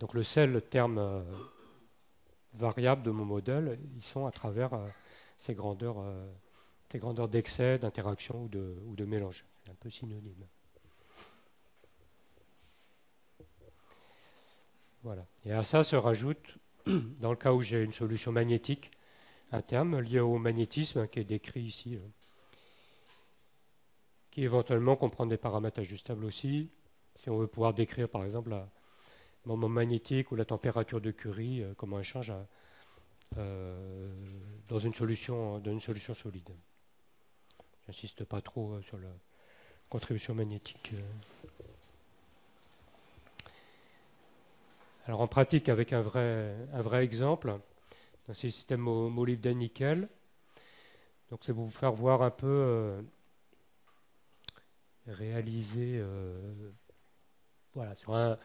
Donc le seul terme variable de mon modèle, ils sont à travers ces grandeurs d'excès, d'interaction ou de mélange. C'est un peu synonyme. Voilà. Et à ça se rajoute, dans le cas où j'ai une solution magnétique, un terme lié au magnétisme qui est décrit ici, qui éventuellement comprend des paramètres ajustables aussi. Si on veut pouvoir décrire par exemple le moment magnétique ou la température de Curie, comment elle change dans une solution solide. J'insiste pas trop sur la contribution magnétique. Alors en pratique, avec un vrai exemple, dans ces systèmes molybdène-nickel, donc c'est pour vous faire voir un peu réaliser voilà, sur un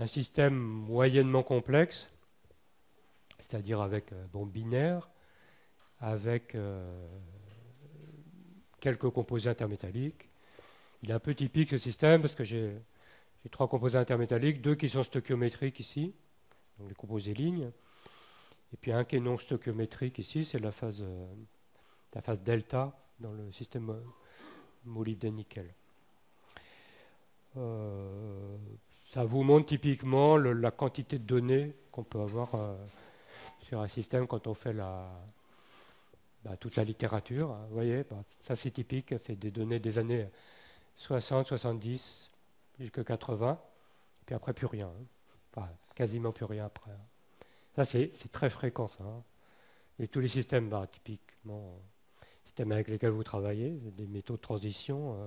système moyennement complexe, c'est-à-dire avec binaire, avec quelques composés intermétalliques. Il est un peu typique ce système parce que j'ai 3 composés intermétalliques, 2 qui sont stoichiométriques ici, donc les composés lignes, et puis un qui est non stoichiométrique ici, c'est la phase delta dans le système molybdène-nickel. Ça vous montre typiquement la quantité de données qu'on peut avoir sur un système quand on fait toute la littérature. Vous voyez, ça c'est typique, c'est des données des années 60, 70, jusqu'à 80, puis après plus rien. Enfin, quasiment plus rien après. Ça c'est très fréquent ça. Et tous les systèmes, typiquement, systèmes avec lesquels vous travaillez, des métaux de transition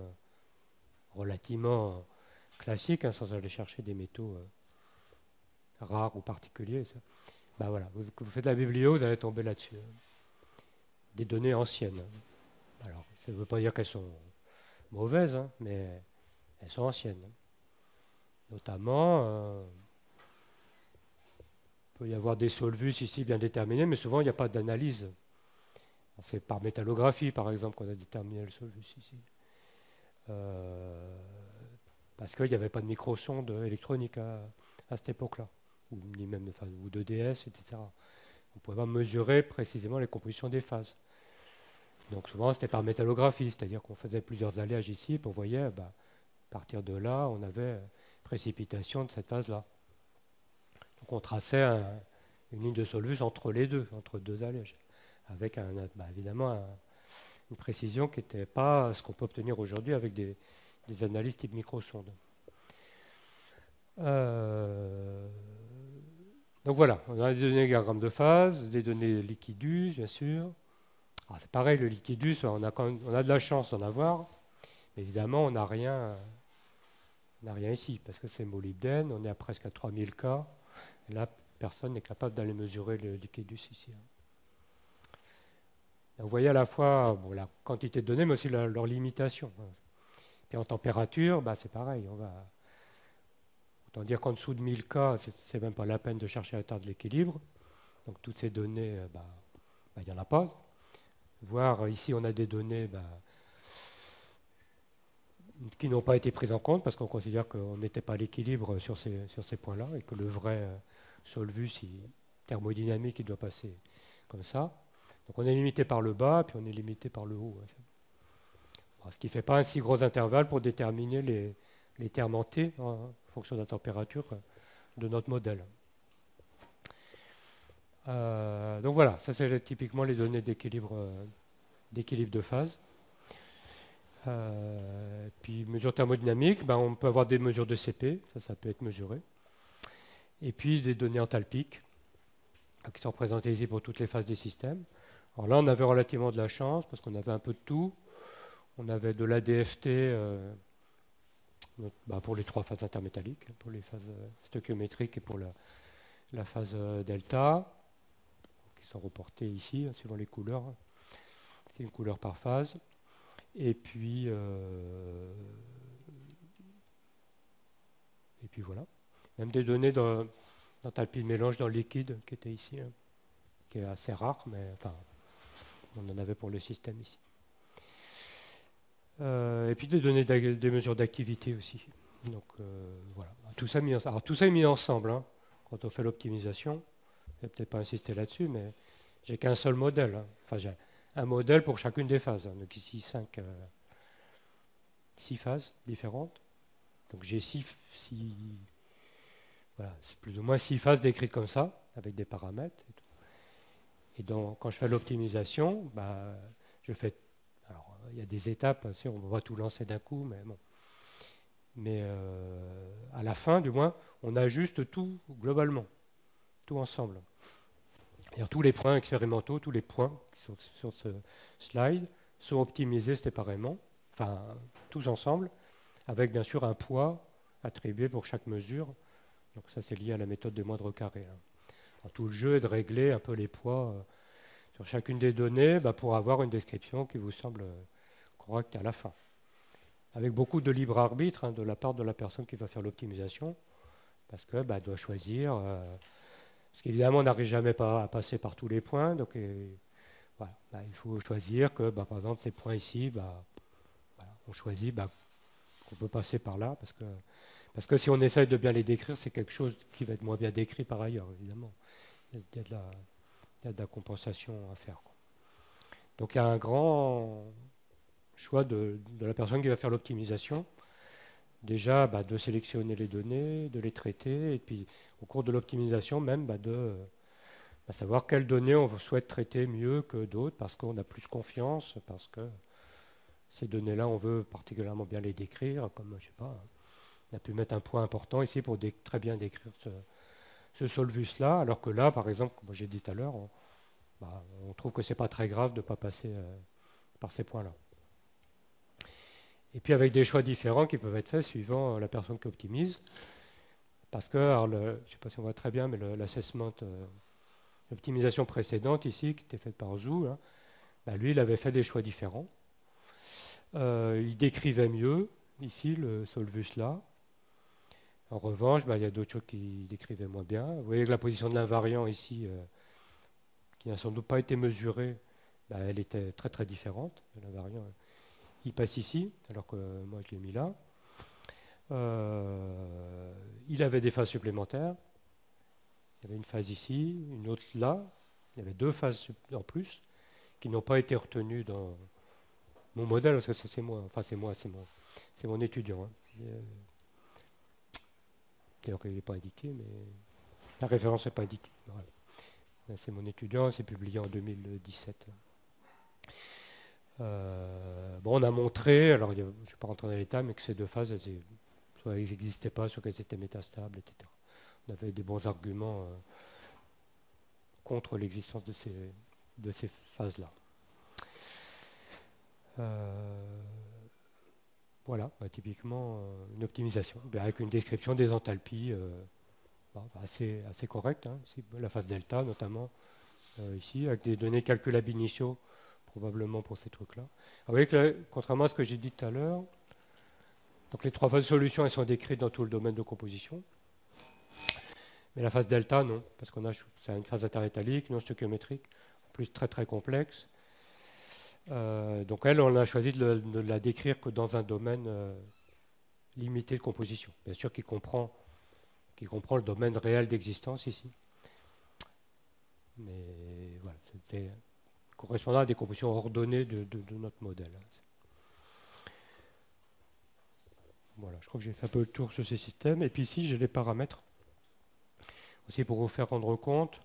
relativement classiques, sans aller chercher des métaux rares ou particuliers. Ça. Voilà, vous faites la biblio, vous allez tomber là-dessus. Des données anciennes. Alors, ça ne veut pas dire qu'elles sont mauvaises, mais elles sont anciennes. Notamment, il peut y avoir des solvus ici bien déterminés, mais souvent il n'y a pas d'analyse. C'est par métallographie, par exemple, qu'on a déterminé le solvus ici. Parce qu'il n'y avait pas de microsonde électronique à cette époque-là, ou d'EDS, etc. On ne pouvait pas mesurer précisément les compositions des phases. Donc souvent c'était par métallographie, c'est-à-dire qu'on faisait plusieurs alliages ici, et on voyait, à partir de là, on avait précipitation de cette phase-là. Donc on traçait une ligne de solvus entre deux alliages, avec évidemment une précision qui n'était pas ce qu'on peut obtenir aujourd'hui avec des analyses type microsonde. Donc voilà, on a des données diagrammes de phase, des données liquidus, bien sûr. C'est pareil, le liquidus, on a de la chance d'en avoir, mais évidemment, on n'a rien ici, parce que c'est molybdène, on est à presque à 3000 K, et là, personne n'est capable d'aller mesurer le liquidus ici. Vous voyez à la fois la quantité de données, mais aussi leur limitation. Et en température, c'est pareil. Autant dire qu'en dessous de 1000 K, c'est même pas la peine de chercher à atteindre l'équilibre. Donc toutes ces données, il n'y en a pas. Voire ici, on a des données qui n'ont pas été prises en compte parce qu'on considère qu'on n'était pas à l'équilibre sur ces points-là et que le vrai solvus thermodynamique, il doit passer comme ça. Donc on est limité par le bas, puis on est limité par le haut. Ce qui ne fait pas un si gros intervalle pour déterminer les termes en T en fonction de la température de notre modèle. Donc voilà, ça c'est typiquement les données d'équilibre de phase. Puis mesure thermodynamique, on peut avoir des mesures de CP, ça peut être mesuré. Et puis des données enthalpiques qui sont représentées ici pour toutes les phases des systèmes. Alors là, on avait relativement de la chance parce qu'on avait un peu de tout. On avait de l'ADFT pour les 3 phases intermétalliques, pour les phases stoichiométriques et pour la phase delta, qui sont reportées ici, suivant les couleurs. C'est une couleur par phase. Et puis voilà. Même des données d'enthalpie de mélange dans le liquide qui était ici, qui est assez rare, mais on en avait pour le système ici. Et puis des données des mesures d'activité aussi. Donc voilà, tout ça est mis ensemble. quand on fait l'optimisation, je vais peut-être pas insister là-dessus, mais j'ai qu'un seul modèle. Hein. Enfin, j'ai un modèle pour chacune des phases. Hein. Donc ici, 6 phases différentes. Donc j'ai voilà, c'est plus ou moins 6 phases décrites comme ça, avec des paramètres. Et donc, quand je fais l'optimisation, bah, je fais. Alors, il y a des étapes, on ne va pas tout lancer d'un coup, mais bon. Mais à la fin, du moins, on ajuste tout globalement, tout ensemble. C'est-à-dire tous les points expérimentaux, tous les points qui sont sur ce slide sont optimisés séparément, enfin tous ensemble, avec bien sûr un poids attribué pour chaque mesure. Donc ça c'est lié à la méthode des moindres carrés. Alors, tout le jeu est de régler un peu les poids sur chacune des données pour avoir une description qui vous semble correcte à la fin. Avec beaucoup de libre arbitre de la part de la personne qui va faire l'optimisation, parce qu'elle doit choisir. Parce qu'évidemment, on n'arrive jamais à passer par tous les points, donc voilà, il faut choisir que, par exemple, ces points ici, voilà, on choisit qu'on peut passer par là, parce que si on essaye de bien les décrire, c'est quelque chose qui va être moins bien décrit par ailleurs, évidemment. Il y a de la compensation à faire, quoi. Donc il y a un grand choix de la personne qui va faire l'optimisation. Déjà, de sélectionner les données, de les traiter, et puis au cours de l'optimisation même, de savoir quelles données on souhaite traiter mieux que d'autres, parce qu'on a plus confiance, parce que ces données-là, on veut particulièrement bien les décrire, comme, je sais pas, on a pu mettre un point important ici pour très bien décrire ce solvus-là, alors que là, par exemple, comme j'ai dit tout à l'heure, on trouve que ce n'est pas très grave de ne pas passer par ces points-là. Et puis avec des choix différents qui peuvent être faits suivant la personne qui optimise. Parce que, alors je ne sais pas si on voit très bien, mais l'assessment, l'optimisation précédente ici, qui était faite par Zhu, lui, il avait fait des choix différents. Il décrivait mieux, ici, le solvus là. En revanche, il y a d'autres choses qui décrivaient moins bien. Vous voyez que la position de l'invariant ici, qui n'a sans doute pas été mesurée, elle était très très différente. L'invariant, il passe ici, alors que moi je l'ai mis là. Il avait des phases supplémentaires. Il y avait une phase ici, une autre là. Il y avait 2 phases en plus qui n'ont pas été retenues dans mon modèle, parce que c'est moi, enfin c'est mon étudiant. Hein. D'ailleurs qu'il n'est pas indiqué, mais la référence n'est pas indiquée. Voilà. C'est mon étudiant, c'est publié en 2017. On a montré, alors je ne vais pas rentrer dans les détails, mais que ces 2 phases, soit elles n'existaient pas, soit qu'elles étaient métastables, etc. On avait des bons arguments contre l'existence de ces phases-là. Voilà, typiquement une optimisation, avec une description des enthalpies assez correcte, hein, la phase delta notamment, ici, avec des données calculables initiaux, probablement pour ces trucs-là. Vous voyez que, contrairement à ce que j'ai dit tout à l'heure, donc les 3 phases de solution, elles sont décrites dans tout le domaine de composition. Mais la phase delta, non, parce c'est une phase interétalique, non stoichiométrique, en plus très très complexe. Donc elle, on a choisi de la décrire que dans un domaine limité de composition. Bien sûr, qui comprend le domaine réel d'existence ici. Mais voilà, c'était correspondant à des compositions ordonnées de notre modèle. Voilà, je crois que j'ai fait un peu le tour sur ces systèmes. Et puis ici, j'ai les paramètres. Aussi pour vous faire rendre compte,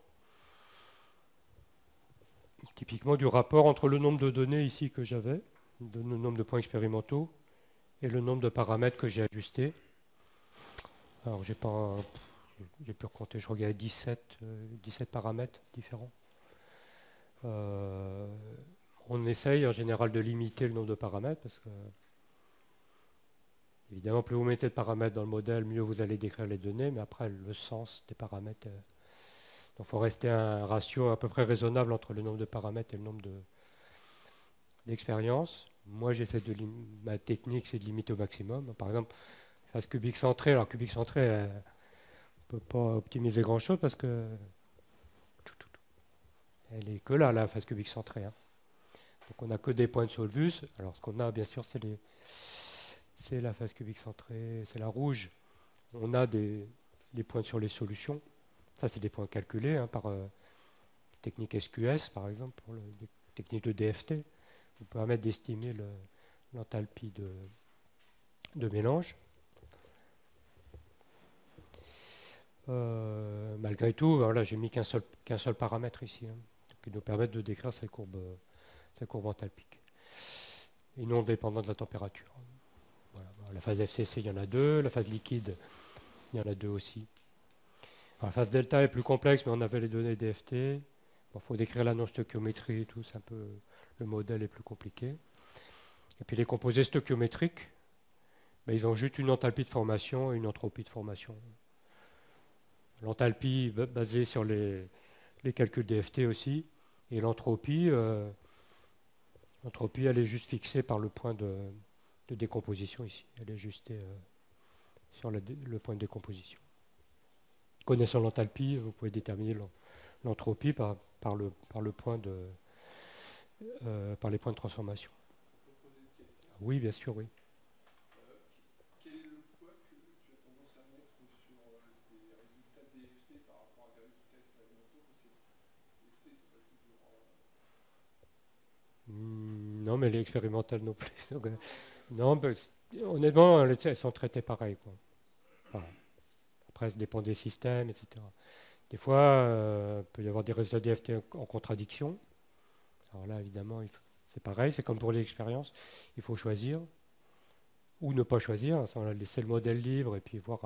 typiquement du rapport entre le nombre de données ici que j'avais, le nombre de points expérimentaux, et le nombre de paramètres que j'ai ajustés. Alors, j'ai pu recompter, je crois qu'il y a 17 paramètres différents. On essaye en général de limiter le nombre de paramètres, parce que, évidemment, plus vous mettez de paramètres dans le modèle, mieux vous allez décrire les données, mais après, le sens des paramètres... donc, il faut rester un ratio à peu près raisonnable entre le nombre de paramètres et le nombre d'expériences. Moi, ma technique, c'est de limiter au maximum. Par exemple, phase cubique centrée. Alors, cubique centrée, on ne peut pas optimiser grand-chose parce que elle est que là, la phase cubique centrée. Hein. Donc, on n'a que des points de solvus. Alors, ce qu'on a, bien sûr, c'est la phase cubique centrée, c'est la rouge. On a les points sur les solutions. Ça, c'est des points calculés hein, par technique SQS, par exemple, pour les techniques de DFT, vous permettent d'estimer l'enthalpie de mélange. Malgré tout, voilà, j'ai mis qu'un seul paramètre ici, hein, qui nous permet de décrire ces courbes enthalpiques, et non dépendant de la température. Voilà. La phase FCC, il y en a deux. La phase liquide, il y en a deux aussi. Alors, la phase delta est plus complexe, mais on avait les données DFT. Il faut décrire la non-stoichiométrie et tout, c'est un peu, le modèle est plus compliqué. Et puis les composés stoichiométriques, ben, ils ont juste une enthalpie de formation et une entropie de formation. L'enthalpie basée sur les calculs DFT aussi, et l'entropie, elle est juste fixée par le point de décomposition ici. Elle est ajustée sur le point de décomposition. Connaissant l'enthalpie, vous pouvez déterminer l'entropie par les points de transformation. Oui, bien sûr, oui. Quel est le poids que tu as tendance à mettre sur des résultats DFT par rapport à des résultats expérimentaux? Parce que DFT, c'est pas toujours... Non, mais les expérimentales non plus. Donc, non, ben, honnêtement, elles sont traitées pareil, quoi. Voilà. Après, ça dépend des systèmes, etc. Des fois, il peut y avoir des résultats DFT en contradiction. Alors là, évidemment, c'est pareil, c'est comme pour l'expérience. Il faut choisir ou ne pas choisir. On va laisser le modèle libre et puis voir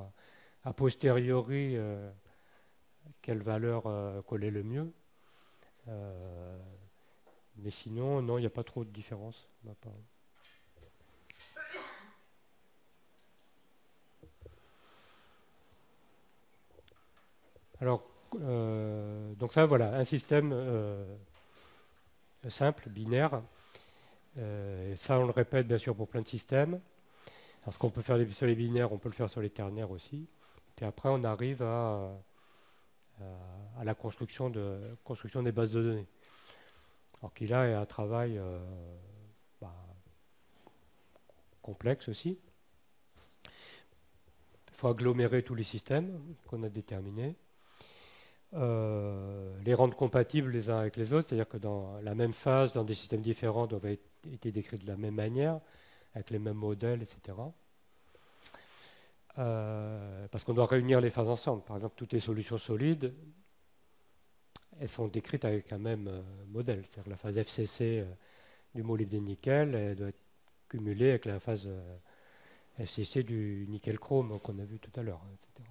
a posteriori quelle valeur coller le mieux. Mais sinon, non, il n'y a pas trop de différence. Alors, donc ça, voilà, un système simple, binaire. Ça, on le répète bien sûr pour plein de systèmes. Alors, ce qu'on peut faire sur les binaires, on peut le faire sur les ternaires aussi. Puis après, on arrive à la construction des bases de données. Alors qu'il a un travail complexe aussi. Il faut agglomérer tous les systèmes qu'on a déterminés. Les rendre compatibles les uns avec les autres, c'est-à-dire que dans la même phase, dans des systèmes différents, doivent être décrits de la même manière, avec les mêmes modèles, etc. Parce qu'on doit réunir les phases ensemble. Par exemple, toutes les solutions solides, elles sont décrites avec un même modèle. C'est-à-dire que la phase FCC du molybdène-nickel, elle doit être cumulée avec la phase FCC du nickel-chrome qu'on a vu tout à l'heure, etc.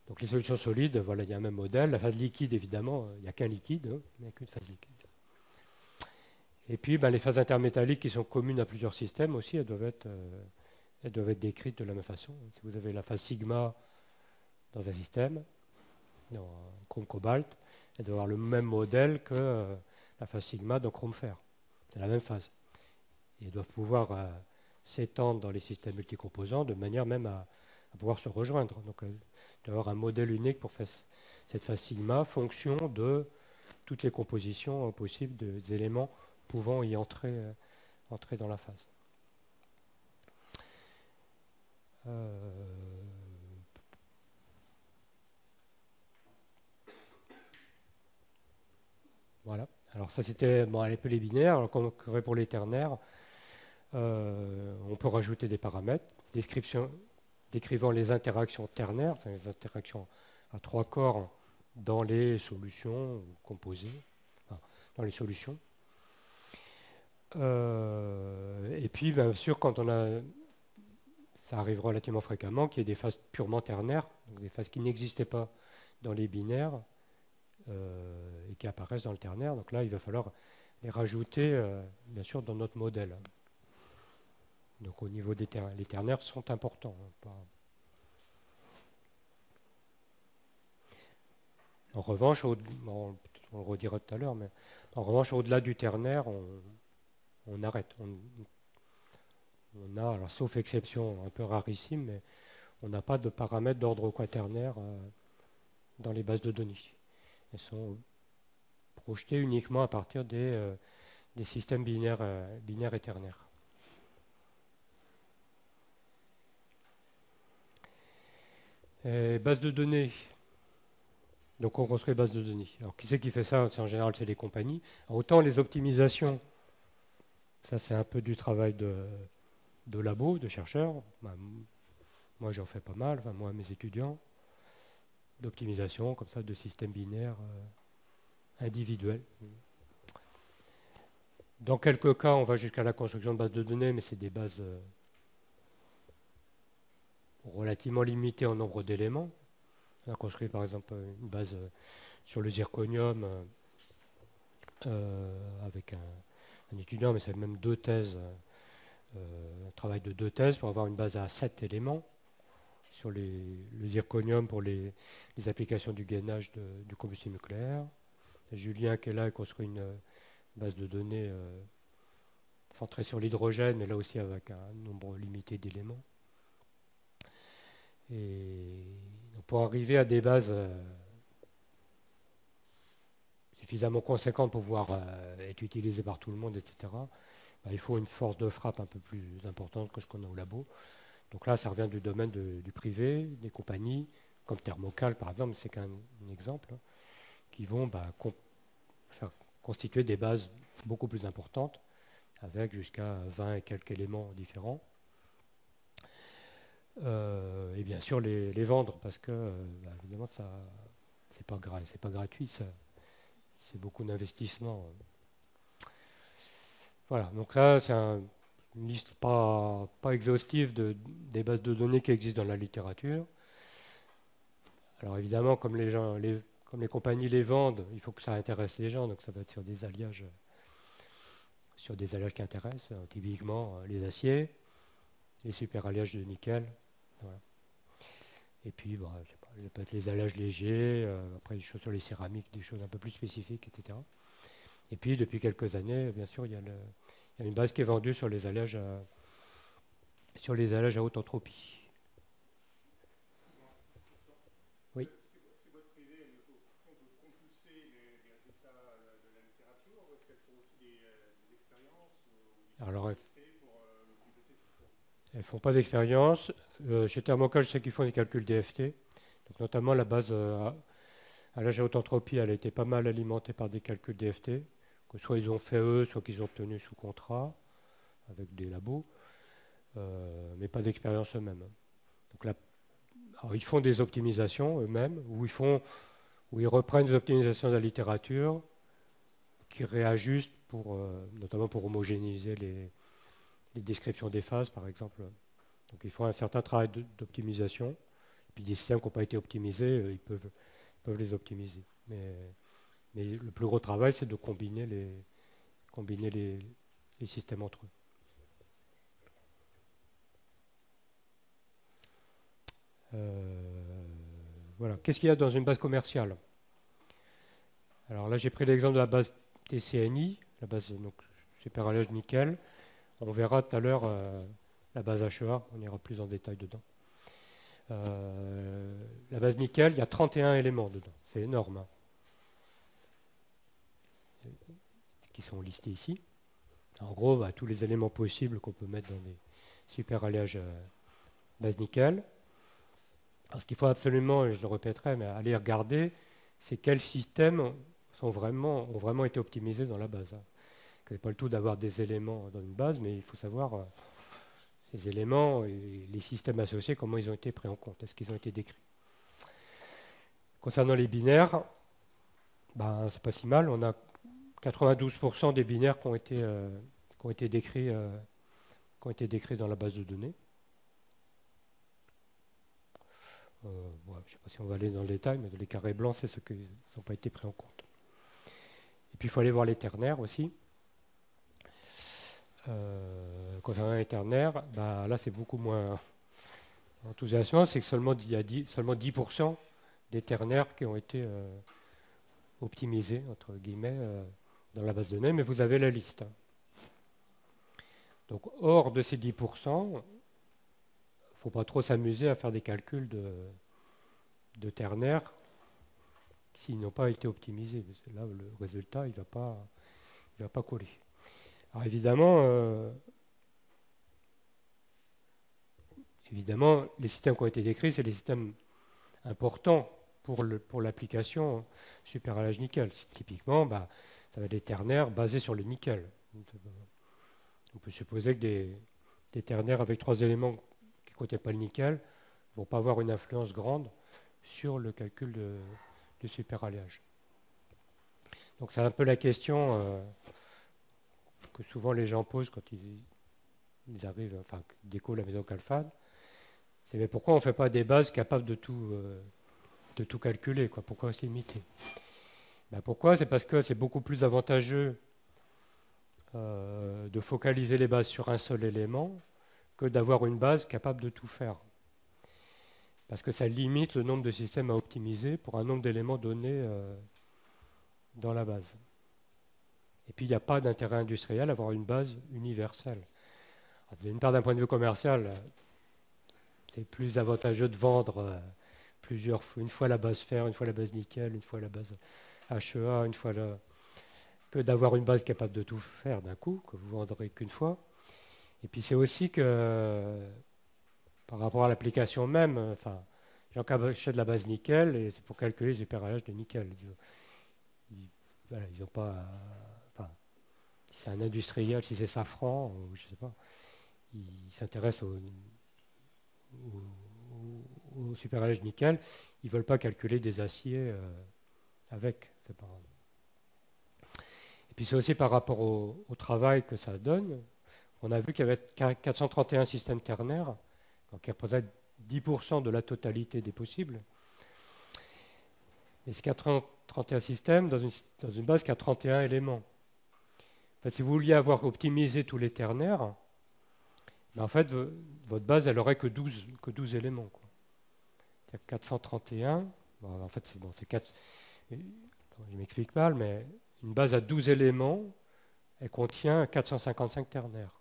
Donc les solutions solides, voilà, il y a un même modèle. La phase liquide, évidemment, il n'y a qu'un liquide, hein, il n'y a qu'une phase liquide. Et puis les phases intermétalliques qui sont communes à plusieurs systèmes aussi, elles doivent être décrites de la même façon. Si vous avez la phase sigma dans un système, dans chrome-cobalt, elle doit avoir le même modèle que la phase sigma dans chrome-fer. C'est la même phase. Et elles doivent pouvoir s'étendre dans les systèmes multicomposants de manière même à pouvoir se rejoindre. Donc, d'avoir un modèle unique pour faire cette phase sigma, fonction de toutes les compositions possibles des éléments pouvant y entrer dans la phase. Voilà. Alors ça c'était un peu les binaires. Alors comme pour les ternaires, on peut rajouter des paramètres, décrivant les interactions ternaires, les interactions à trois corps dans les solutions composées, dans les solutions. Et puis, bien sûr, ça arrive relativement fréquemment qu'il y ait des phases purement ternaires, donc des phases qui n'existaient pas dans les binaires et qui apparaissent dans le ternaire. Donc là, il va falloir les rajouter, bien sûr, dans notre modèle. Donc au niveau des ternaires, les ternaires sont importants. En revanche, on le redira tout à l'heure, mais en revanche, au-delà du ternaire, on arrête. On a, alors, sauf exception un peu rarissime, mais on n'a pas de paramètres d'ordre quaternaire dans les bases de données. Elles sont projetées uniquement à partir des systèmes binaires et ternaires. Et base de données. Donc on construit base de données. Alors qui c'est qui fait ça? En général, c'est les compagnies. Alors, autant les optimisations, ça c'est un peu du travail de labo, de chercheurs. Ben, moi j'en fais pas mal, enfin, moi mes étudiants, d'optimisation comme ça de systèmes binaires individuels. Dans quelques cas, on va jusqu'à la construction de bases de données, mais c'est des bases relativement limitées en nombre d'éléments. On a construit par exemple une base sur le zirconium avec un étudiant, mais c'est même deux thèses, un travail de deux thèses pour avoir une base à 7 éléments sur le zirconium pour les applications du gainage du combustible nucléaire. Julien qui est là a construit une base de données centrée sur l'hydrogène, mais là aussi avec un nombre limité d'éléments. Et donc pour arriver à des bases suffisamment conséquentes pour pouvoir être utilisées par tout le monde, etc., ben, il faut une force de frappe un peu plus importante que ce qu'on a au labo. Donc là, ça revient du domaine du privé, des compagnies, comme Thermocal par exemple, c'est qu'un exemple, hein, qui vont constituer des bases beaucoup plus importantes, avec jusqu'à 20 et quelques éléments différents. Et bien sûr les vendre, parce que évidemment, c'est pas gratuit, c'est beaucoup d'investissement. Voilà, donc là, c'est une liste pas exhaustive des bases de données qui existent dans la littérature. Alors évidemment, comme les compagnies les vendent, il faut que ça intéresse les gens, donc ça va être sur des alliages qui intéressent, typiquement les aciers, les super alliages de nickel. Voilà. Et puis, bon, je sais pas, ça peut être les alliages légers, après des choses sur les céramiques, des choses un peu plus spécifiques, etc. Et puis, depuis quelques années, bien sûr, il y a une base qui est vendue sur les alliages à haute entropie. Oui. Ces boîtes privées, elles font compulser les résultats de la littérature, ou est-ce qu'elles font aussi des expériences ou des Alors, pour piloter ce système? elles ne font pas d'expérience. Chez Thermocal, je sais qu'ils font des calculs DFT. Donc, notamment, la base à l'âge à haute entropie, elle a été pas mal alimentée par des calculs DFT, que soit ils ont fait eux, soit qu'ils ont obtenus sous contrat, avec des labos, mais pas d'expérience eux-mêmes. Donc là, alors ils font des optimisations eux-mêmes, où ils reprennent des optimisations de la littérature, qui réajustent, notamment pour homogénéiser les descriptions des phases, par exemple. Donc ils font un certain travail d'optimisation. Puis des systèmes qui n'ont pas été optimisés, ils peuvent les optimiser. Mais le plus gros travail, c'est de combiner les systèmes entre eux. Voilà. Qu'est-ce qu'il y a dans une base commerciale? Alors là, j'ai pris l'exemple de la base TCNI, la base super alliage nickel. On verra tout à l'heure la base HEA, on ira plus en détail dedans. La base nickel, il y a 31 éléments dedans, c'est énorme, hein, qui sont listés ici. En gros, tous les éléments possibles qu'on peut mettre dans des super alliages base nickel. Alors, ce qu'il faut absolument, et je le répéterai, mais aller regarder, c'est quels systèmes ont vraiment été optimisés dans la base. Ce n'est pas le tout d'avoir des éléments dans une base, mais il faut savoir ces éléments et les systèmes associés, comment ils ont été pris en compte, est-ce qu'ils ont été décrits. Concernant les binaires, c'est pas si mal, on a 92% des binaires qui ont été décrits dans la base de données. Je ne sais pas si on va aller dans le détail, mais les carrés blancs, c'est ceux qui n'ont pas été pris en compte. Et puis il faut aller voir les ternaires aussi. Concernant les ternaires, là c'est beaucoup moins enthousiasmant, c'est que il y a seulement 10% des ternaires qui ont été optimisés, entre guillemets, dans la base de données, mais vous avez la liste. Donc hors de ces 10%, il ne faut pas trop s'amuser à faire des calculs de ternaires s'ils n'ont pas été optimisés. Parce que là, le résultat, il ne va pas coller. Alors évidemment, les systèmes qui ont été décrits, c'est les systèmes important pour l'application superalliage nickel. Typiquement, ça va être des ternaires basés sur le nickel. On peut supposer que des ternaires avec 3 éléments qui ne contiennent pas le nickel ne vont pas avoir une influence grande sur le calcul de superalliage. Donc c'est un peu la question que souvent les gens posent quand ils arrivent, enfin, décollent la maison Calfad. C'est mais pourquoi on ne fait pas des bases capables de tout calculer, quoi? Pourquoi se limiter? Pourquoi? C'est parce que c'est beaucoup plus avantageux de focaliser les bases sur un seul élément que d'avoir une base capable de tout faire. Parce que ça limite le nombre de systèmes à optimiser pour un nombre d'éléments donnés dans la base. Et puis il n'y a pas d'intérêt industriel à avoir une base universelle. D'une part, d'un point de vue commercial, c'est plus avantageux de vendre une fois la base fer, une fois la base nickel, une fois la base HEA, que d'avoir une base capable de tout faire d'un coup, que vous ne vendrez qu'une fois. Et puis c'est aussi que, par rapport à l'application même, les gens qui achètent la base nickel, et c'est pour calculer les superalliages de nickel. Ils n'ont pas... si c'est un industriel, si c'est Safran, ou je ne sais pas, ils s'intéressent au superalliage nickel, ils ne veulent pas calculer des aciers avec. C'est pas... Et puis c'est aussi par rapport au travail que ça donne. On a vu qu'il y avait 431 systèmes ternaires, donc qui représentent 10% de la totalité des possibles. Et ces 431 systèmes dans une base qui a 31 éléments. En fait, si vous vouliez avoir optimisé tous les ternaires, en fait, votre base, elle n'aurait que 12 éléments. Quoi. Il y a 431. En fait, c'est 4. Je ne m'explique pas, mais une base à 12 éléments, elle contient 455 ternaires.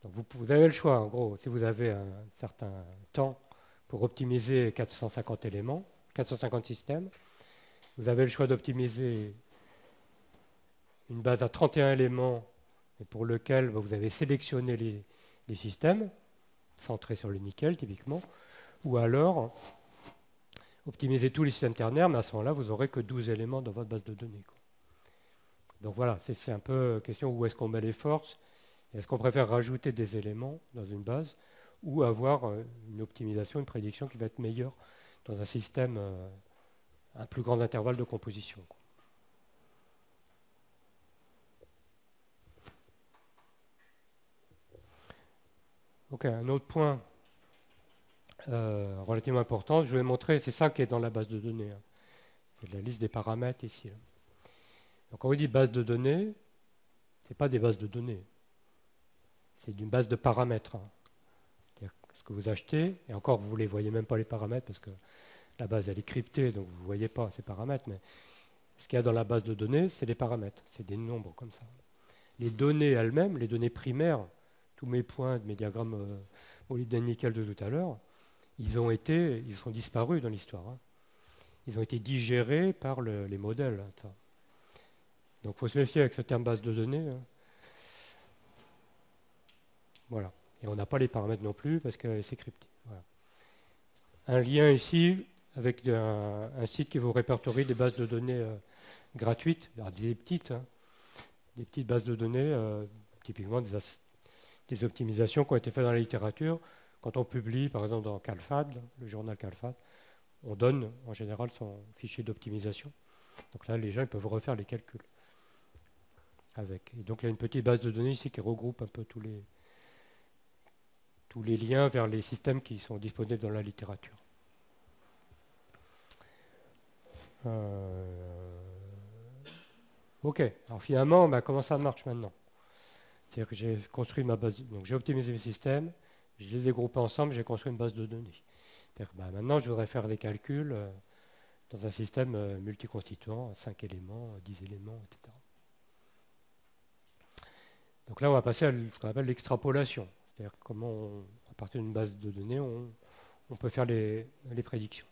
Donc vous avez le choix, en gros, si vous avez un certain temps pour optimiser 450 éléments, 450 systèmes, vous avez le choix d'optimiser une base à 31 éléments et pour lequel vous avez sélectionné les systèmes, centrés sur le nickel typiquement, ou alors optimiser tous les systèmes ternaires, mais à ce moment-là, vous n'aurez que 12 éléments dans votre base de données. Quoi. Donc voilà, c'est un peu question où est-ce qu'on met les forces. Est-ce qu'on préfère rajouter des éléments dans une base ou avoir une optimisation, une prédiction qui va être meilleure dans un système à un plus grand intervalle de composition. Ok, un autre point relativement important, je vais montrer, c'est ça qui est dans la base de données. Hein. C'est la liste des paramètres ici. Là. Donc quand on dit base de données, ce n'est pas des bases de données. C'est d'une base de paramètres. Hein. C'est-à-dire ce que vous achetez, et encore vous ne les voyez même pas les paramètres parce que la base elle est cryptée, donc vous ne voyez pas ces paramètres, mais ce qu'il y a dans la base de données, c'est des paramètres, c'est des nombres comme ça. Les données elles-mêmes, les données primaires, tous mes points de mes diagrammes molybdène-nickel de tout à l'heure, ils sont disparus dans l'histoire. Hein. Ils ont été digérés par les modèles. Hein, donc il faut se méfier avec ce terme base de données. Hein. Voilà. Et on n'a pas les paramètres non plus parce que c'est crypté. Voilà. Un lien ici avec un site qui vous répertorie des bases de données gratuites, alors des petites bases de données, typiquement des optimisations qui ont été faites dans la littérature. Quand on publie, par exemple dans Calfad, le journal Calfad, on donne en général son fichier d'optimisation. Donc là, les gens ils peuvent refaire les calculs avec. Et donc il y a une petite base de données ici qui regroupe un peu tous les liens vers les systèmes qui sont disponibles dans la littérature. Ok, alors finalement, comment ça marche maintenant? C'est-à-dire que j'ai construit ma base, donc j'ai optimisé mes systèmes, je les ai groupés ensemble, j'ai construit une base de données. C'est-à-dire que maintenant, je voudrais faire des calculs dans un système multiconstituant, 5 éléments, 10 éléments, etc. Donc là, on va passer à ce qu'on appelle l'extrapolation. C'est-à-dire comment, à partir d'une base de données, on peut faire les prédictions.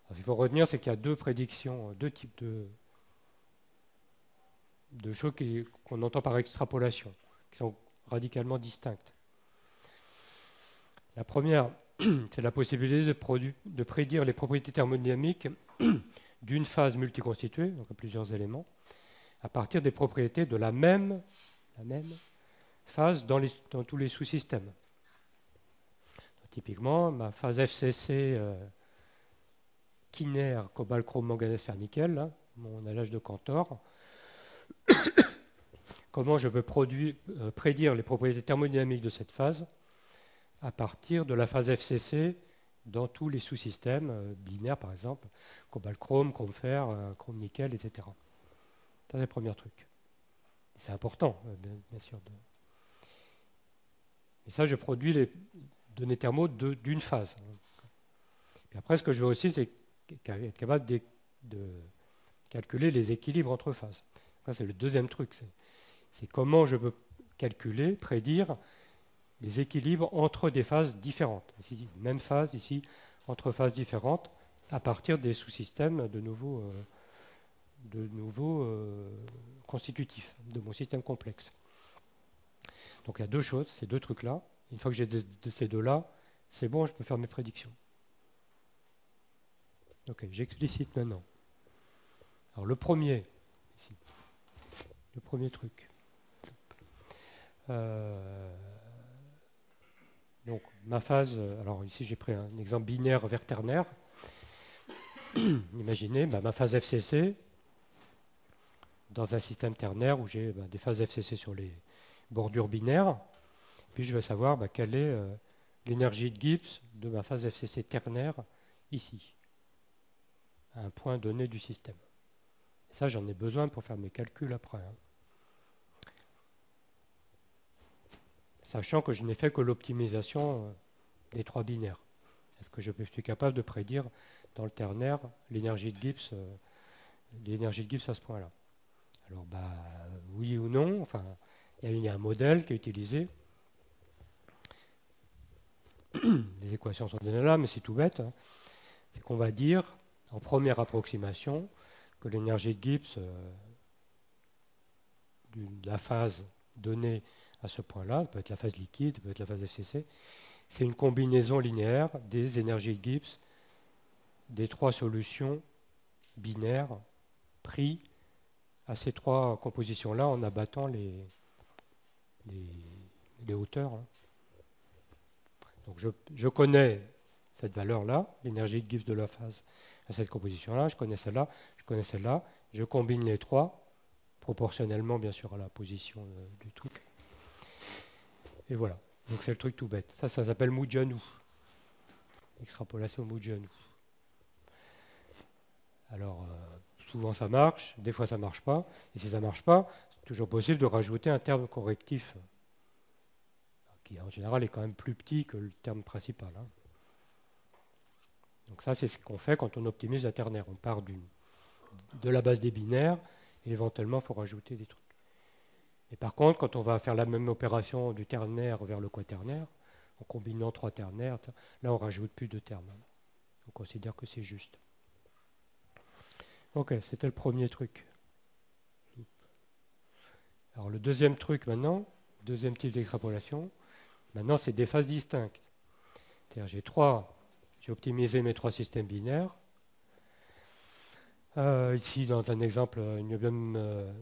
Alors, ce qu'il faut retenir, c'est qu'il y a deux prédictions, deux types de choses qu'on entend par extrapolation, qui sont radicalement distinctes. La première, c'est la possibilité de prédire les propriétés thermodynamiques d'une phase multiconstituée, donc à plusieurs éléments, à partir des propriétés de la même phase dans tous les sous-systèmes. Typiquement, ma phase FCC quinaire, cobalt, chrome, manganèse, fer, nickel, là, mon alliage de Cantor, comment je peux prédire les propriétés thermodynamiques de cette phase à partir de la phase FCC dans tous les sous-systèmes binaires, par exemple, cobalt-chrome, chrome-fer, chrome-nickel, etc. Ça, c'est le premier truc. C'est important, bien sûr. Et ça, je produis les données thermo d'une phase. Puis après, ce que je veux aussi, c'est être capable de calculer les équilibres entre phases. Ça, c'est le deuxième truc. C'est comment je peux calculer, prédire les équilibres entre des phases différentes. Ici, même phase, ici, entre phases différentes, à partir des sous-systèmes de nouveaux constitutifs de mon système complexe. Donc il y a deux choses, ces deux trucs-là. Une fois que j'ai ces deux-là, c'est bon, je peux faire mes prédictions. Ok, j'explicite maintenant. Alors le premier, ici, le premier truc. Donc ma phase, alors ici j'ai pris un exemple binaire vers ternaire. Imaginez ma phase FCC dans un système ternaire où j'ai des phases FCC sur les bordures binaires. Puis je veux savoir quelle est l'énergie de Gibbs de ma phase FCC ternaire ici, à un point donné du système. Et ça, j'en ai besoin pour faire mes calculs après. Sachant que je n'ai fait que l'optimisation des trois binaires. Est-ce que je suis capable de prédire dans le ternaire l'énergie de Gibbs à ce point-là? Alors, oui ou non. Enfin, il y a un modèle qui est utilisé. Les équations sont données là, mais c'est tout bête. C'est qu'on va dire, en première approximation, que l'énergie de Gibbs de la phase donnée à ce point-là, ça peut être la phase liquide, ça peut être la phase FCC, c'est une combinaison linéaire des énergies de Gibbs des trois solutions binaires prises à ces trois compositions-là en abattant les hauteurs. Donc je connais cette valeur-là, l'énergie de Gibbs de la phase à cette composition-là, je connais celle-là, je connais celle-là, je combine les trois, proportionnellement bien sûr à la position du truc. Et voilà, donc c'est le truc tout bête. Ça s'appelle Moudjanou. Extrapolation Moudjanou. Alors, souvent ça marche, des fois ça ne marche pas, et si ça ne marche pas, c'est toujours possible de rajouter un terme correctif, qui en général est quand même plus petit que le terme principal. Donc ça, c'est ce qu'on fait quand on optimise la ternaire. On part de la base des binaires, et éventuellement, il faut rajouter des trucs. Et par contre, quand on va faire la même opération du ternaire vers le quaternaire, en combinant trois ternaires, là, on ne rajoute plus de termes. On considère que c'est juste. Ok, c'était le premier truc. Alors le deuxième truc maintenant, deuxième type d'extrapolation, maintenant c'est des phases distinctes. C'est-à-dire j'ai optimisé mes trois systèmes binaires. Ici, dans un exemple, niobium,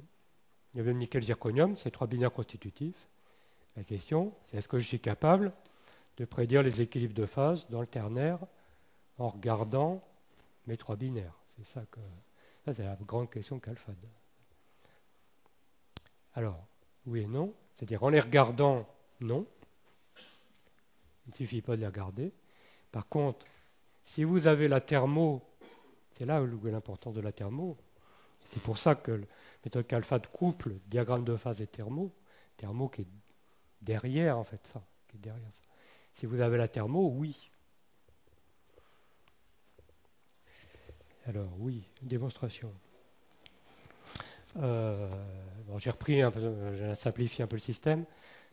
nickel, zirconium, c'est trois binaires constitutifs. La question, c'est est-ce que je suis capable de prédire les équilibres de phase dans le ternaire en regardant mes trois binaires? Ça, c'est la grande question qu'Alphade. Alors, oui et non, c'est-à-dire en les regardant, non. Il ne suffit pas de les regarder. Par contre, si vous avez la thermo, c'est là où est l'importance de la thermo. C'est pour ça que la méthode qu'Alphade couple diagramme de phase et thermo qui est derrière en fait ça, qui est derrière ça. Si vous avez la thermo, oui. Alors oui, démonstration. J'ai repris un peu, j'ai simplifié un peu le système.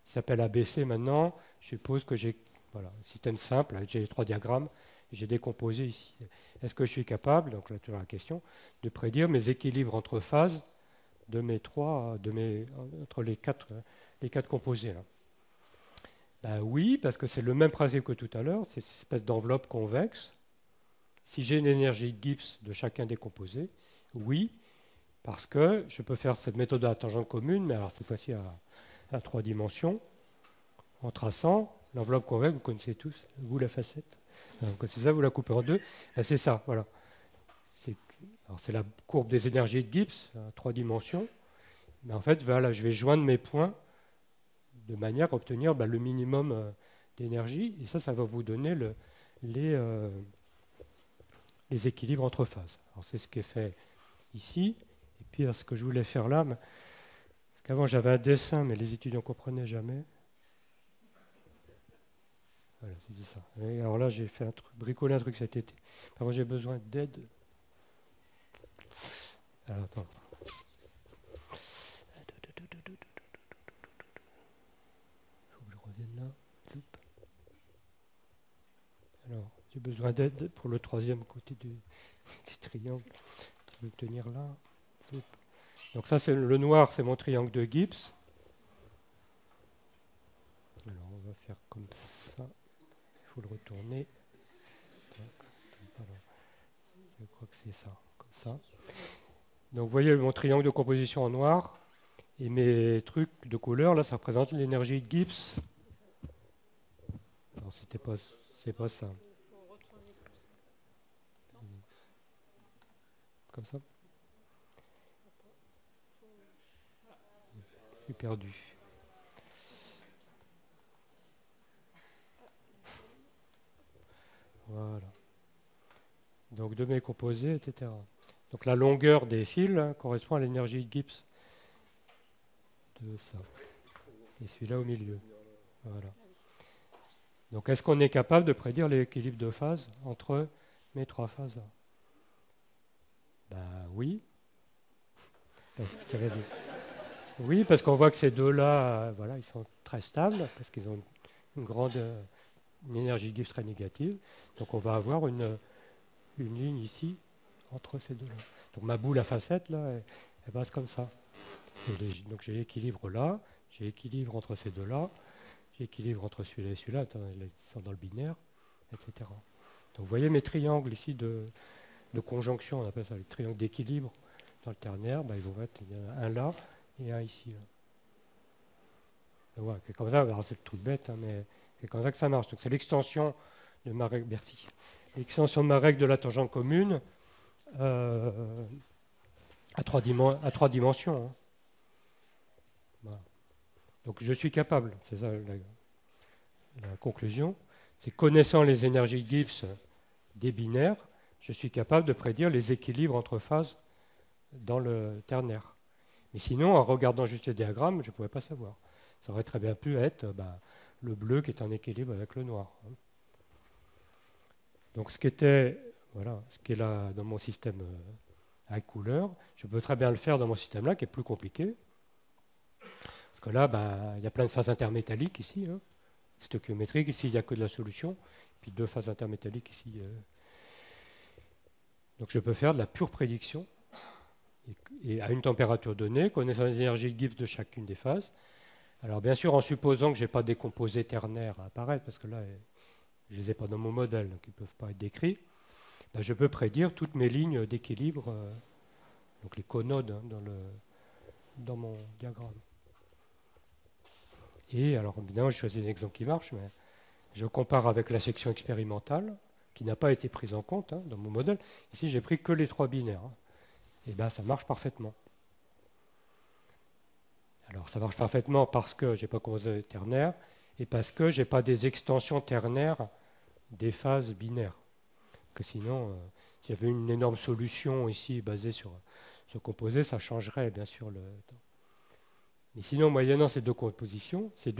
Il s'appelle ABC maintenant. Je suppose que j'ai un système simple, j'ai les trois diagrammes, j'ai décomposé ici. Est-ce que je suis capable, donc là tu as la question, de prédire mes équilibres entre phases entre les quatre composés là. Ben oui, parce que c'est le même principe que tout à l'heure, c'est cette espèce d'enveloppe convexe. Si j'ai une énergie de Gibbs de chacun des composés, oui, parce que je peux faire cette méthode de la tangente commune, mais alors cette fois-ci à 3 dimensions, en traçant l'enveloppe convexe, vous connaissez tous, vous la facette, vous connaissez ça, vous la coupez en deux, ben c'est ça, voilà. C'est la courbe des énergies de Gibbs à 3 dimensions, mais en fait, voilà, je vais joindre mes points de manière à obtenir le minimum d'énergie, et ça va vous donner les équilibres entre phases. Alors c'est ce qui est fait ici, et puis ce que je voulais faire là, parce qu'avant j'avais un dessin, mais les étudiants ne comprenaient jamais. Voilà, c'est ça. Et alors là, j'ai fait bricoler un truc cet été. Avant, j'ai besoin d'aide. Alors, attends. Il faut que je revienne là. Alors, j'ai besoin d'aide pour le troisième côté du triangle. Je vais le tenir là. Donc ça, c'est le noir, c'est mon triangle de Gibbs. Alors, on va faire comme ça. Il faut le retourner. Je crois que c'est ça, comme ça. Donc, vous voyez mon triangle de composition en noir. Et mes trucs de couleur, là, ça représente l'énergie de Gibbs. Alors, c'est pas ça. Comme ça. Je suis perdu. Voilà. Donc de mes composés, etc. Donc la longueur des fils correspond à l'énergie de Gibbs de ça. Et celui-là au milieu. Voilà. Donc est-ce qu'on est capable de prédire l'équilibre de phase entre mes trois phases? Ben oui. Oui, parce qu'on voit que ces deux-là, voilà, ils sont très stables, parce qu'ils ont une énergie de Gibbs très négative. Donc on va avoir une ligne ici entre ces deux-là. Donc ma boule à facettes, là, elle passe comme ça. Donc j'ai l'équilibre là, j'ai l'équilibre entre ces deux-là, j'ai l'équilibre entre celui-là et celui-là, ils sont dans le binaire, etc. Donc vous voyez mes triangles ici de conjonction, on appelle ça les triangles d'équilibre dans le ternaire, ils vont être un là et un ici. Là. Donc voilà, c'est comme ça, c'est le truc bête, mais c'est comme ça que ça marche. Donc c'est l'extension de ma règle, merci. L'extension de ma règle de la tangente commune à trois dimensions. Hein. Voilà. Donc je suis capable, c'est ça la conclusion, c'est connaissant les énergies Gibbs des binaires, je suis capable de prédire les équilibres entre phases dans le ternaire. Mais sinon, en regardant juste les diagrammes, je ne pouvais pas savoir. Ça aurait très bien pu être le bleu qui est en équilibre avec le noir. Donc ce qui est là dans mon système avec couleur, je peux très bien le faire dans mon système là qui est plus compliqué. Parce que là, il y a plein de phases intermétalliques ici, stoichiométriques. Ici, il n'y a que de la solution. Puis deux phases intermétalliques ici. Donc je peux faire de la pure prédiction. Et à une température donnée, connaissant les énergies de Gibbs de chacune des phases. Alors bien sûr, en supposant que je n'ai pas des composés ternaires à apparaître, parce que là, je ne les ai pas dans mon modèle, donc ils ne peuvent pas être décrits, je peux prédire toutes mes lignes d'équilibre, donc les conodes dans mon diagramme. Et alors évidemment, je choisis un exemple qui marche, mais je compare avec la section expérimentale, qui n'a pas été prise en compte dans mon modèle. Ici, j'ai pris que les trois binaires. Et ça marche parfaitement. Alors ça marche parfaitement parce que je n'ai pas composé ternaire et parce que je n'ai pas des extensions ternaires des phases binaires. Que sinon, s'il y avait une énorme solution ici basée sur ce composé, ça changerait bien sûr le temps. Mais sinon, moyennant ces deux conditions, c'est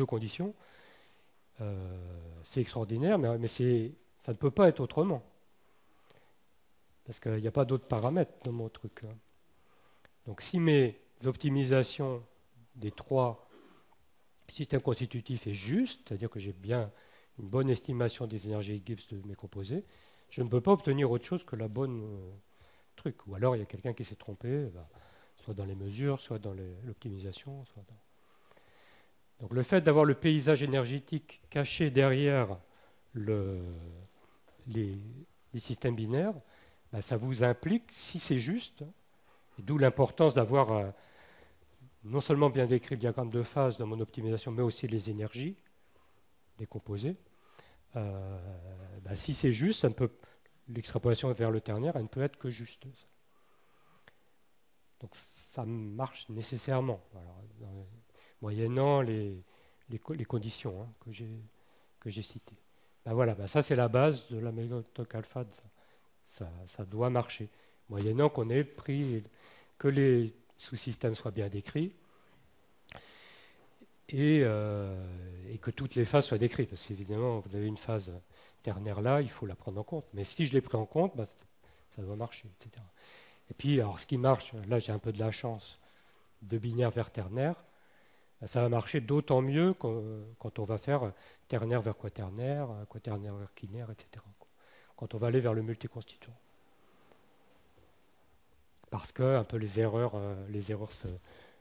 extraordinaire, mais ça ne peut pas être autrement. Parce qu'il n'y a pas d'autres paramètres dans mon truc. Donc si mes optimisations des trois systèmes constitutifs est juste, c'est-à-dire que j'ai bien une bonne estimation des énergies Gibbs de mes composés, je ne peux pas obtenir autre chose que la bonne truc. Ou alors il y a quelqu'un qui s'est trompé, soit dans les mesures, soit dans l'optimisation. Donc le fait d'avoir le paysage énergétique caché derrière les systèmes binaires, ben, ça vous implique, si c'est juste, d'où l'importance d'avoir non seulement bien décrit le diagramme de phase dans mon optimisation, mais aussi les énergies décomposées. Ben, si c'est juste, l'extrapolation vers le ternaire, elle ne peut être que juste. Donc ça marche nécessairement, moyennant les conditions que j'ai citées. Ben voilà, ben ça c'est la base de la méthode alpha. Ça doit marcher, moyennant qu'on ait pris que les sous-systèmes soient bien décrits et que toutes les phases soient décrites. Parce qu'évidemment, vous avez une phase ternaire là, il faut la prendre en compte. Mais si je l'ai pris en compte, ben, ça doit marcher, etc. Et puis, alors, ce qui marche, là j'ai un peu de la chance, de binaire vers ternaire, ça va marcher d'autant mieux quand on va faire ternaire vers quaternaire vers quinaire, etc. Quand on va aller vers le multiconstituant. Parce que un peu les erreurs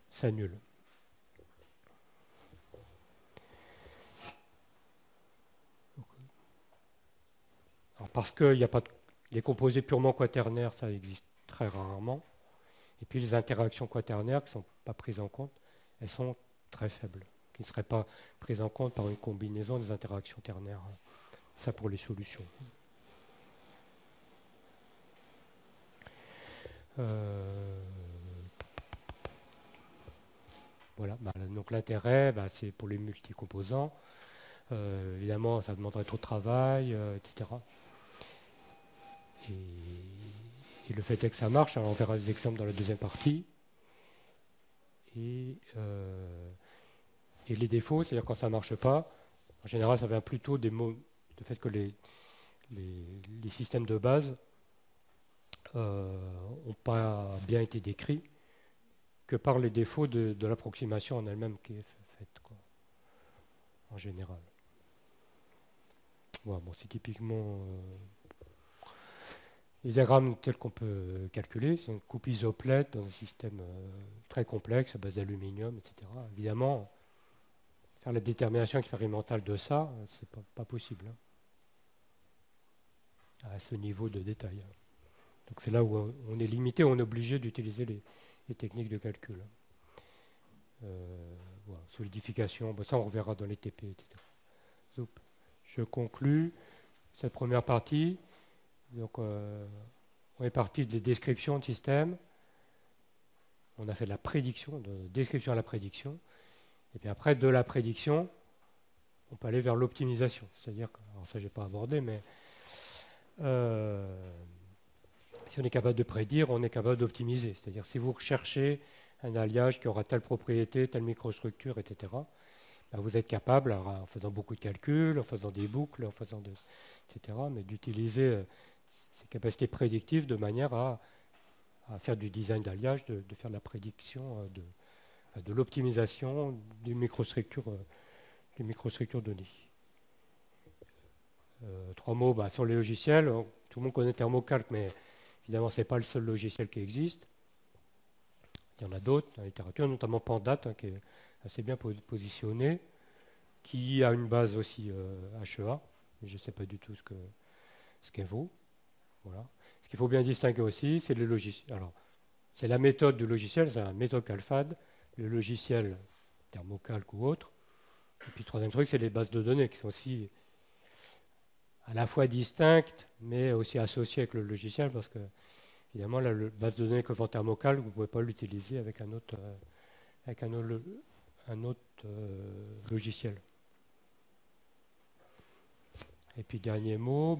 s'annulent. Alors parce qu'il n'y a pas les composés purement quaternaires, ça existe très rarement. Et puis les interactions quaternaires qui ne sont pas prises en compte, elles sont très faibles, qui ne seraient pas prises en compte par une combinaison des interactions ternaires. Ça pour les solutions. Voilà, donc l'intérêt, c'est pour les multicomposants. Évidemment, ça demanderait trop de travail, etc. Et le fait est que ça marche, alors on verra des exemples dans la deuxième partie. Et les défauts, c'est-à-dire quand ça ne marche pas, en général, ça vient plutôt du fait que les systèmes de base n'ont pas bien été décrits que par les défauts de l'approximation en elle-même qui est faite, en général. Voilà, bon, c'est typiquement les diagrammes tels qu'on peut calculer. C'est une coupe isoplète dans un système très complexe à base d'aluminium, etc. Évidemment, faire la détermination expérimentale de ça, c'est pas possible à ce niveau de détail. Donc c'est là où on est limité, on est obligé d'utiliser les techniques de calcul. Voilà, solidification, ça on reverra dans les TP, etc. Je conclus cette première partie. Donc, on est parti des descriptions de système. On a fait de la prédiction, de description à la prédiction. Et puis après, de la prédiction, on peut aller vers l'optimisation. C'est-à-dire que, alors ça, je n'ai pas abordé, mais si on est capable de prédire, on est capable d'optimiser. C'est-à-dire si vous recherchez un alliage qui aura telle propriété, telle microstructure, etc., vous êtes capable, alors, en faisant beaucoup de calculs, en faisant des boucles, etc., mais d'utiliser ces capacités prédictives de manière à faire du design d'alliage, de faire de la prédiction, de l'optimisation d'une microstructure donnée. 3 mots sur les logiciels. Tout le monde connaît Thermocalc, mais évidemment, ce n'est pas le seul logiciel qui existe. Il y en a d'autres dans la littérature, notamment Pandat, qui est assez bien positionné, qui a une base aussi HEA, mais je ne sais pas du tout ce qu'elle vaut. Voilà. Ce qu'il faut bien distinguer aussi, c'est le logiciel. Alors, c'est la méthode du logiciel, c'est la méthode CalFAD, le logiciel Thermocalc ou autre. Et puis, le troisième truc, c'est les bases de données qui sont aussi à la fois distinctes, mais aussi associées avec le logiciel, parce que, évidemment, la base de données que vend Thermocalc, vous ne pouvez pas l'utiliser avec un autre logiciel. Et puis, dernier mot,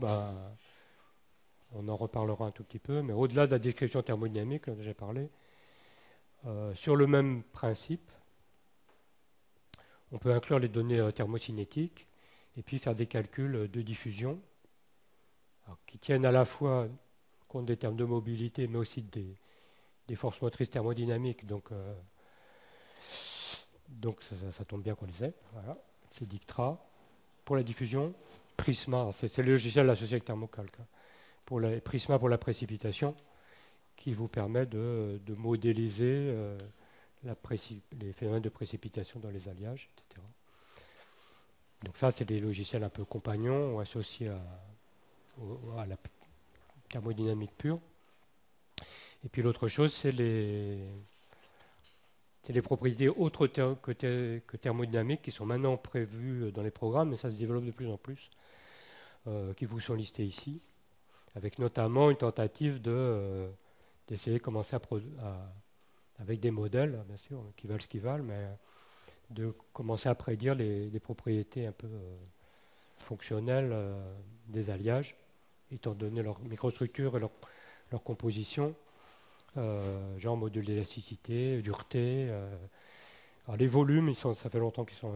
on en reparlera un tout petit peu, mais au-delà de la description thermodynamique dont j'ai parlé, sur le même principe, on peut inclure les données thermocinétiques et puis faire des calculs de diffusion qui tiennent à la fois compte des termes de mobilité, mais aussi des forces motrices thermodynamiques. Donc ça tombe bien qu'on les ait. Voilà. C'est Dictra. Pour la diffusion, Prisma, c'est le logiciel associé avec Thermocalc. Pour Prisma pour la précipitation, qui vous permet de modéliser les phénomènes de précipitation dans les alliages, etc. Donc ça, c'est des logiciels un peu compagnons ou associés à la thermodynamique pure. Et puis l'autre chose, c'est les propriétés autres que thermodynamiques qui sont maintenant prévues dans les programmes, mais ça se développe de plus en plus, qui vous sont listés ici, avec notamment une tentative d'essayer de commencer avec des modèles, bien sûr, qui valent ce qu'ils valent, mais de commencer à prédire les propriétés un peu fonctionnelles des alliages, étant donné leur microstructure et leur composition, genre module d'élasticité, dureté. Alors les volumes, ça fait longtemps qu'ils sont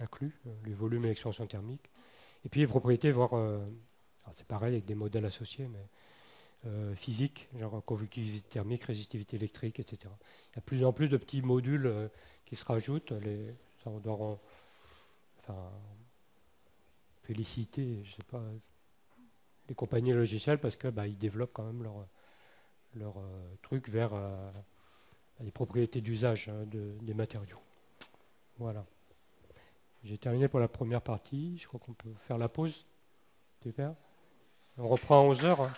inclus, les volumes et l'expansion thermique. Et puis les propriétés, c'est pareil avec des modèles associés, mais physiques, genre conductivité thermique, résistivité électrique, etc. Il y a de plus en plus de petits modules qui se rajoutent. Ça, on doit féliciter, je sais pas, les compagnies logicielles parce que ils développent quand même leur truc vers les propriétés d'usage des matériaux. Voilà. J'ai terminé pour la première partie. Je crois qu'on peut faire la pause. Super. On reprend à 11h.